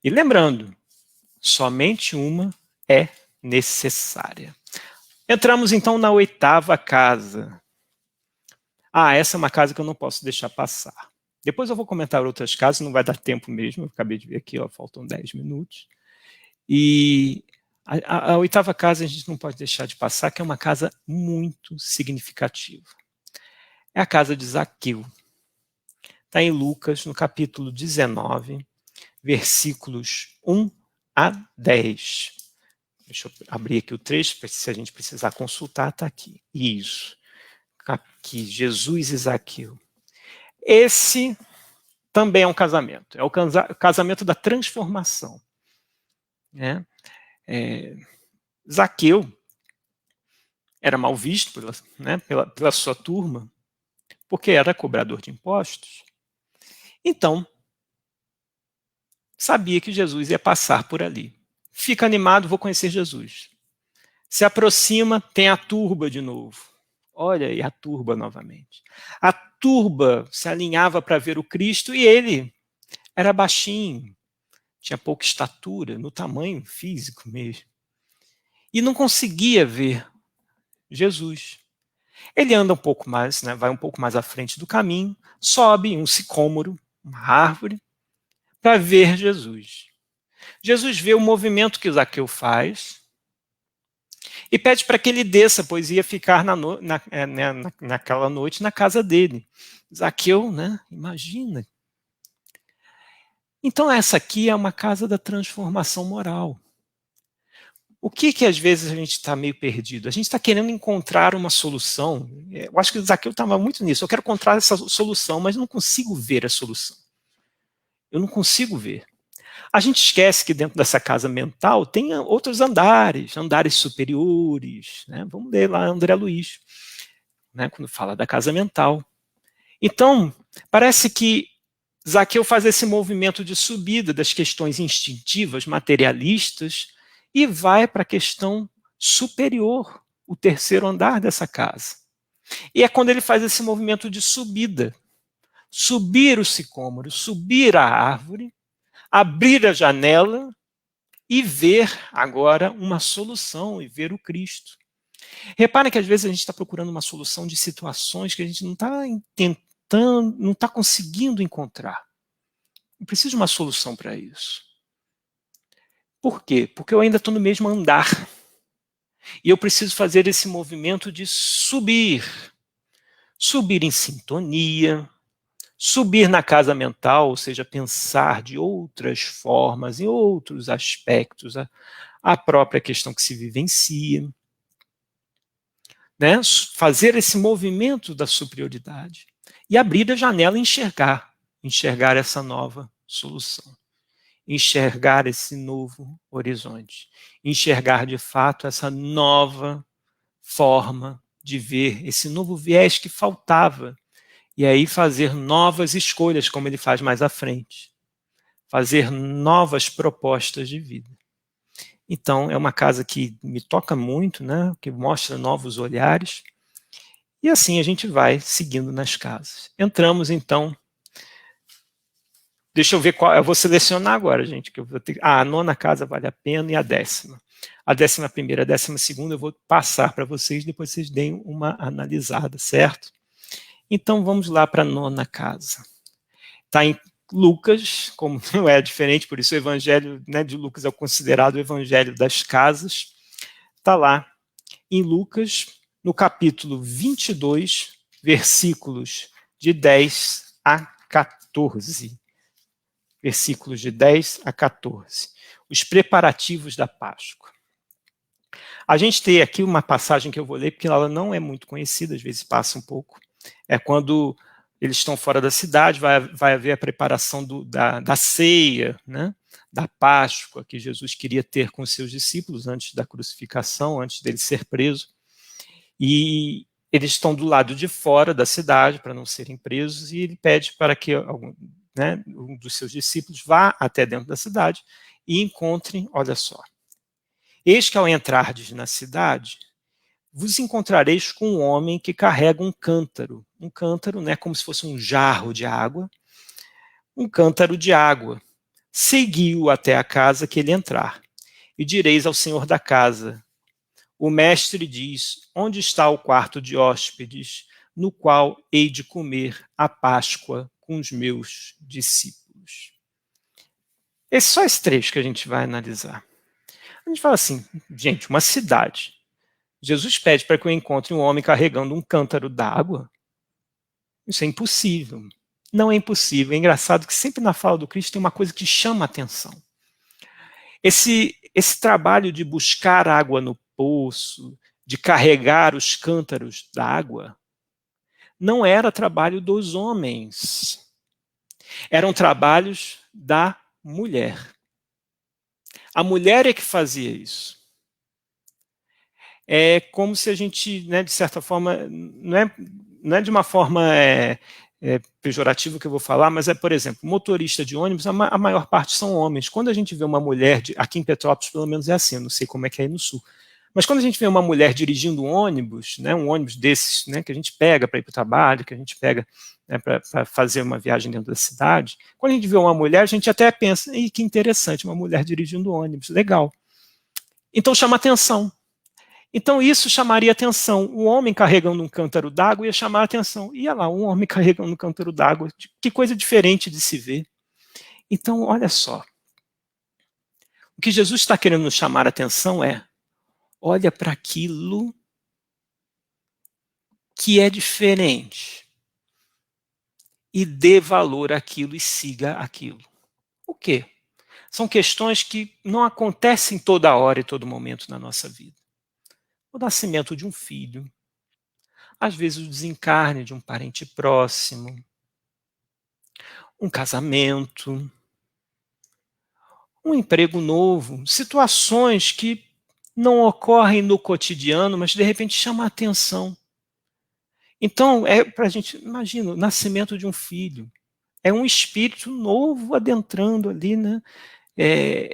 E lembrando, somente uma é necessária. Entramos então na 8ª casa. Essa é uma casa que eu não posso deixar passar. Depois eu vou comentar outras casas, não vai dar tempo mesmo, eu acabei de ver aqui, faltam 10 minutos. E a 8ª casa a gente não pode deixar de passar, que é uma casa muito significativa. É a casa de Zaqueu. Está em Lucas, no capítulo 19, versículos 1 a 10. Deixa eu abrir aqui o trecho, se a gente precisar consultar, está aqui. Isso. Aqui, Jesus e Zaqueu. Esse também é um casamento. É o casamento da transformação. Né? Zaqueu era mal visto pela sua turma, porque era cobrador de impostos. Então, sabia que Jesus ia passar por ali. Fica animado, vou conhecer Jesus. Se aproxima, tem a turba de novo. Olha, e a turba novamente. A turba se alinhava para ver o Cristo e ele era baixinho, tinha pouca estatura, no tamanho físico mesmo. E não conseguia ver Jesus. Ele anda um pouco mais, vai um pouco mais à frente do caminho, sobe um sicômoro, uma árvore, para ver Jesus. Jesus vê o movimento que Zaqueu faz e pede para que ele desça, pois ia ficar naquela noite na casa dele. Zaqueu, imagina. Então essa aqui é uma casa da transformação moral. O que às vezes a gente está meio perdido? A gente está querendo encontrar uma solução. Eu acho que o Zaqueu estava muito nisso. Eu quero encontrar essa solução, mas não consigo ver a solução. Eu não consigo ver. A gente esquece que dentro dessa casa mental tem outros andares superiores. Vamos ler lá André Luiz, quando fala da casa mental. Então, parece que Zaqueu faz esse movimento de subida das questões instintivas, materialistas, e vai para a questão superior, o 3º andar dessa casa. E é quando ele faz esse movimento de subida, subir o sicômoro, subir a árvore, abrir a janela e ver agora uma solução, e ver o Cristo. Reparem que às vezes a gente está procurando uma solução de situações que a gente não está tentando, não está conseguindo encontrar. Eu preciso de uma solução para isso. Por quê? Porque eu ainda estou no mesmo andar. E eu preciso fazer esse movimento de subir. Subir em sintonia, subir na casa mental, ou seja, pensar de outras formas, em outros aspectos, a própria questão que se vivencia. Fazer esse movimento da superioridade. E abrir a janela e enxergar essa nova solução. Enxergar esse novo horizonte, enxergar de fato essa nova forma de ver, esse novo viés que faltava, e aí fazer novas escolhas, como ele faz mais à frente, fazer novas propostas de vida. Então, é uma casa que me toca muito, que mostra novos olhares, e assim a gente vai seguindo nas casas. Entramos, então. Deixa eu ver qual. Eu vou selecionar agora, gente. Que eu vou ter, a 9ª casa vale a pena e a 10ª. A 11ª, a 12ª eu vou passar para vocês, depois vocês deem uma analisada, certo? Então vamos lá para a 9ª casa. Está em Lucas, como não é diferente, por isso o evangelho de Lucas é considerado o evangelho das casas. Está lá em Lucas, no capítulo 22, versículos de 10 a 14. Versículos de 10 a 14. Os preparativos da Páscoa. A gente tem aqui uma passagem que eu vou ler, porque ela não é muito conhecida, às vezes passa um pouco. É quando eles estão fora da cidade, vai haver a preparação da ceia, da Páscoa, que Jesus queria ter com seus discípulos antes da crucificação, antes dele ser preso. E eles estão do lado de fora da cidade, para não serem presos, e ele pede para que um dos seus discípulos vá até dentro da cidade e encontrem, olha só. Eis que ao entrardes na cidade, vos encontrareis com um homem que carrega um cântaro. Um cântaro, como se fosse um jarro de água. Um cântaro de água. Seguiu até a casa que ele entrar. e direis ao senhor da casa: o mestre diz, onde está o quarto de hóspedes, no qual hei de comer a Páscoa com os meus discípulos. Só esse trecho que a gente vai analisar. A gente fala assim, gente, uma cidade. Jesus pede para que eu encontre um homem carregando um cântaro d'água. Isso é impossível. Não é impossível. É engraçado que sempre na fala do Cristo tem uma coisa que chama a atenção. Esse trabalho de buscar água no poço, de carregar os cântaros d'água, não era trabalho dos homens. Eram trabalhos da mulher. A mulher é que fazia isso. É como se a gente, né, de certa forma, não é de uma forma pejorativa que eu vou falar, mas por exemplo, motorista de ônibus, a maior parte são homens. Quando a gente vê uma mulher, aqui em Petrópolis pelo menos é assim, eu não sei como é que é aí no sul, mas quando a gente vê uma mulher dirigindo um ônibus, né, um ônibus desses, né, que a gente pega para ir para o trabalho, que a gente pega, né, para fazer uma viagem dentro da cidade, quando a gente vê uma mulher, a gente até pensa, que interessante, uma mulher dirigindo ônibus, legal. Então chama atenção. Então isso chamaria atenção. Um homem carregando um cântaro d'água ia chamar atenção. Ia lá, um homem carregando um cântaro d'água. Que coisa diferente de se ver. Então, olha só. O que Jesus está querendo nos chamar atenção é: olha para aquilo que é diferente. E dê valor àquilo e siga aquilo. O quê? São questões que não acontecem toda hora e todo momento na nossa vida. O nascimento de um filho, às vezes o desencarne de um parente próximo, um casamento, um emprego novo, situações que não ocorrem no cotidiano, mas de repente chamam a atenção. Então, para a gente, imagina, o nascimento de um filho. É um espírito novo adentrando ali, né?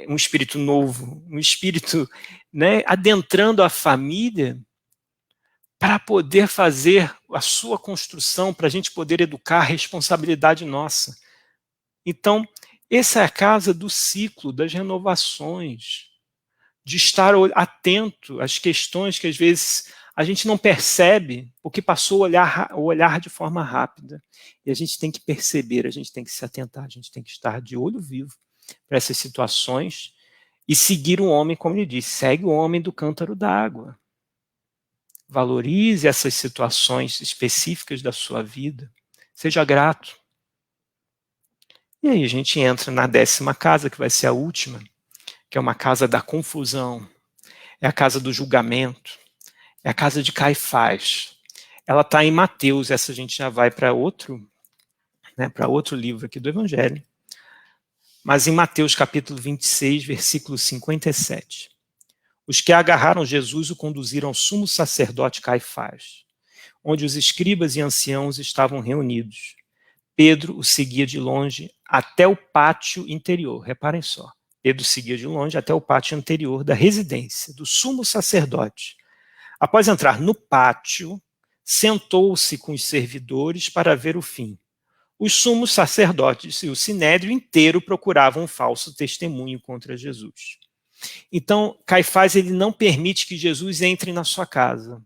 Um espírito novo, um espírito, né, adentrando a família para poder fazer a sua construção, para a gente poder educar, a responsabilidade nossa. Então, essa é a casa do ciclo, das renovações, de estar atento às questões que às vezes a gente não percebe, porque passou o olhar de forma rápida. E a gente tem que perceber, a gente tem que se atentar, a gente tem que estar de olho vivo para essas situações e seguir o homem, como ele disse, segue o homem do cântaro d'água. Valorize essas situações específicas da sua vida. Seja grato. E aí a gente entra na 10ª casa, que vai ser a última, que é uma casa da confusão. É a casa do julgamento. É a casa de Caifás. Ela está em Mateus, essa a gente já vai para outro livro aqui do Evangelho. Mas em Mateus capítulo 26, versículo 57. Os que agarraram Jesus o conduziram ao sumo sacerdote Caifás, onde os escribas e anciãos estavam reunidos. Pedro o seguia de longe até o pátio interior. Reparem só. Pedro seguia de longe até o pátio interior da residência do sumo sacerdote. Após entrar no pátio, sentou-se com os servidores para ver o fim. Os sumos sacerdotes e o sinédrio inteiro procuravam um falso testemunho contra Jesus. Então, Caifás ele não permite que Jesus entre na sua casa.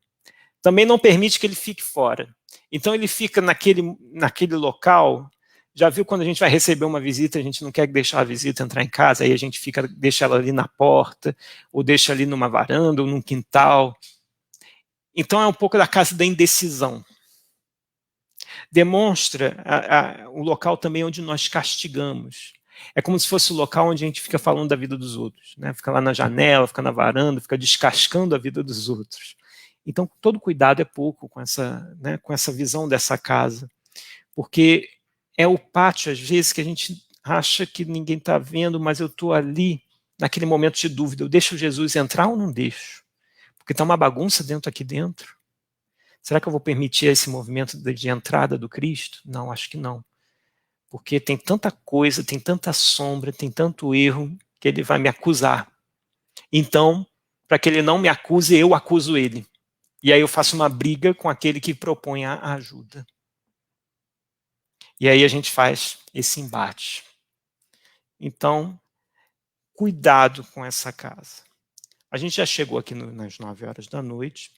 Também não permite que ele fique fora. Então ele fica naquele local. Já viu quando a gente vai receber uma visita, a gente não quer deixar a visita entrar em casa, aí a gente deixa ela ali na porta, ou deixa ali numa varanda, ou num quintal. Então é um pouco da casa da indecisão. Demonstra o local também onde nós castigamos. É como se fosse o local onde a gente fica falando da vida dos outros, né? Fica lá na janela, fica na varanda, fica descascando a vida dos outros. Então, todo cuidado é pouco com essa visão dessa casa, porque é o pátio, às vezes, que a gente acha que ninguém está vendo, mas eu estou ali, naquele momento de dúvida, eu deixo Jesus entrar ou não deixo? Porque está uma bagunça aqui dentro. Será que eu vou permitir esse movimento de entrada do Cristo? Não, acho que não. Porque tem tanta coisa, tem tanta sombra, tem tanto erro, que ele vai me acusar. Então, para que ele não me acuse, eu acuso ele. E aí eu faço uma briga com aquele que propõe a ajuda. E aí a gente faz esse embate. Então, cuidado com essa casa. A gente já chegou aqui nas 9 horas da noite.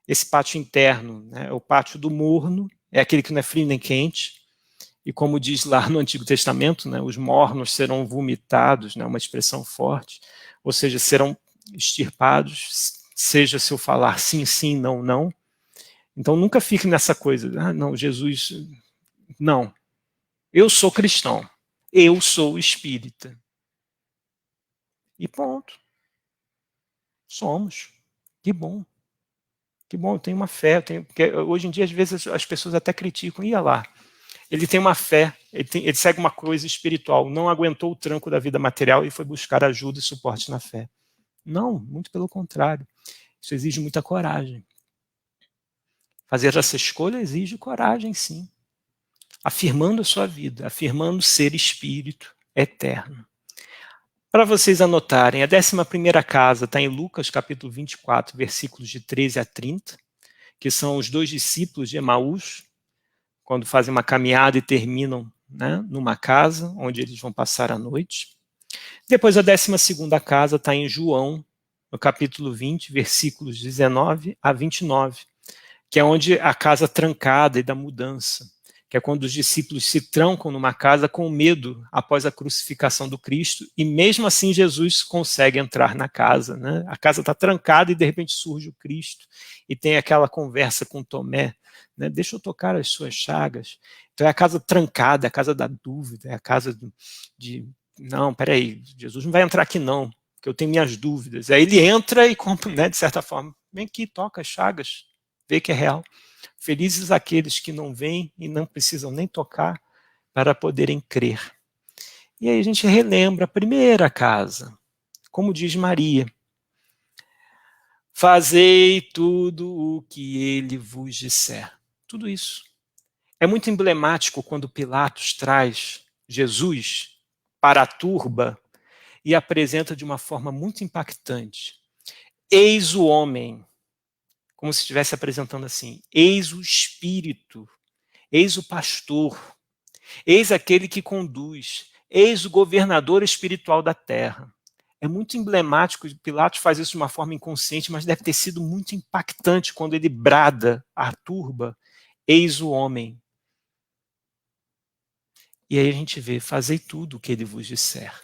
Esse pátio interno, né, é o pátio do morno, é aquele que não é frio nem quente. E como diz lá no Antigo Testamento, né, os mornos serão vomitados, né, uma expressão forte, ou seja, serão extirpados, seja se eu falar sim, sim, não, não. Então nunca fique nessa coisa, não, Jesus, não. Eu sou cristão, eu sou espírita. E ponto. Somos. Que bom. Que bom, eu tenho uma fé. Porque hoje em dia, às vezes, as pessoas até criticam, ia lá. Ele tem uma fé, ele segue uma coisa espiritual, não aguentou o tranco da vida material e foi buscar ajuda e suporte na fé. Não, muito pelo contrário. Isso exige muita coragem. Fazer essa escolha exige coragem, sim. Afirmando a sua vida, afirmando ser espírito eterno. Para vocês anotarem, a 11ª casa está em Lucas, capítulo 24, versículos de 13 a 30, que são os 2 discípulos de Emaús, quando fazem uma caminhada e terminam, né, numa casa, onde eles vão passar a noite. Depois a 12ª casa está em João, no capítulo 20, versículos 19 a 29, que é onde a casa trancada e da mudança, que é quando os discípulos se trancam numa casa com medo após a crucificação do Cristo, e mesmo assim Jesus consegue entrar na casa, né? A casa está trancada e de repente surge o Cristo, e tem aquela conversa com Tomé, né? Deixa eu tocar as suas chagas. Então é a casa trancada, é a casa da dúvida, é a casa não, peraí, Jesus não vai entrar aqui não, porque eu tenho minhas dúvidas. Aí ele entra e, né, de certa forma, vem aqui, toca as chagas, vê que é real. Felizes aqueles que não vêm e não precisam nem tocar para poderem crer. E aí a gente relembra a primeira casa, como diz Maria: fazei tudo o que ele vos disser. Tudo isso. É muito emblemático quando Pilatos traz Jesus para a turba e apresenta de uma forma muito impactante. Eis o homem, como se estivesse apresentando assim, eis o espírito, eis o pastor, eis aquele que conduz, eis o governador espiritual da terra. É muito emblemático, Pilatos faz isso de uma forma inconsciente, mas deve ter sido muito impactante quando ele brada à turba, eis o homem. E aí a gente vê, fazei tudo o que ele vos disser.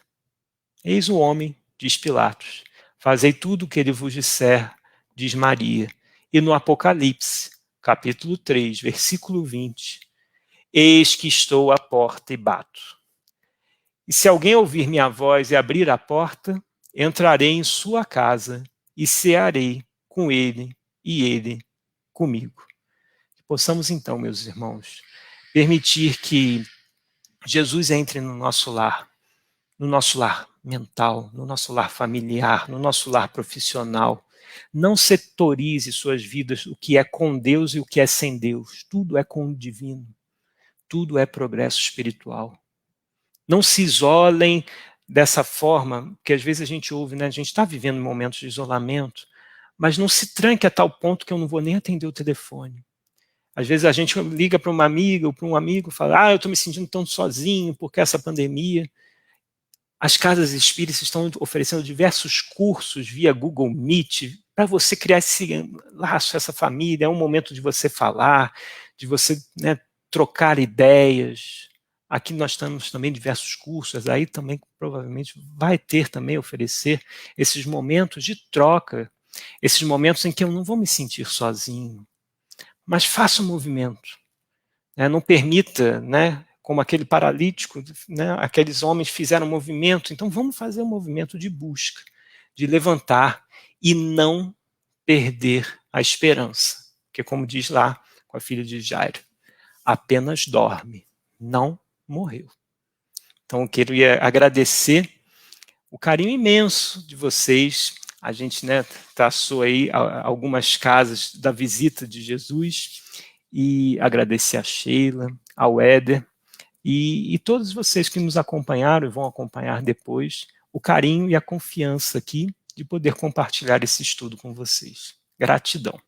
Eis o homem, diz Pilatos. Fazei tudo o que ele vos disser, diz Maria. E no Apocalipse, capítulo 3, versículo 20, eis que estou à porta e bato. E se alguém ouvir minha voz e abrir a porta, entrarei em sua casa e cearei com ele e ele comigo. Que possamos então, meus irmãos, permitir que Jesus entre no nosso lar mental, no nosso lar familiar, no nosso lar profissional. Não setorize suas vidas, o que é com Deus e o que é sem Deus. Tudo é com o divino. Tudo é progresso espiritual. Não se isolem dessa forma, que às vezes a gente ouve, né? A gente está vivendo momentos de isolamento, mas não se tranque a tal ponto que eu não vou nem atender o telefone. Às vezes a gente liga para uma amiga ou para um amigo e fala, eu estou me sentindo tão sozinho porque essa pandemia. As casas espíritas estão oferecendo diversos cursos via Google Meet para você criar esse laço, essa família. É um momento de você falar, de você, né, trocar ideias. Aqui nós temos também diversos cursos, aí também provavelmente vai ter também oferecer esses momentos de troca, esses momentos em que eu não vou me sentir sozinho, mas faça um movimento. Né, não permita, né, como aquele paralítico, né, aqueles homens fizeram um movimento, então vamos fazer um movimento de busca, de levantar e não perder a esperança, porque como diz lá com a filha de Jairo, apenas dorme, não morreu. Então eu queria agradecer o carinho imenso de vocês. A gente, né, traçou aí algumas casas da visita de Jesus e agradecer a Sheila, ao Éder, e todos vocês que nos acompanharam e vão acompanhar depois, o carinho e a confiança aqui de poder compartilhar esse estudo com vocês. Gratidão.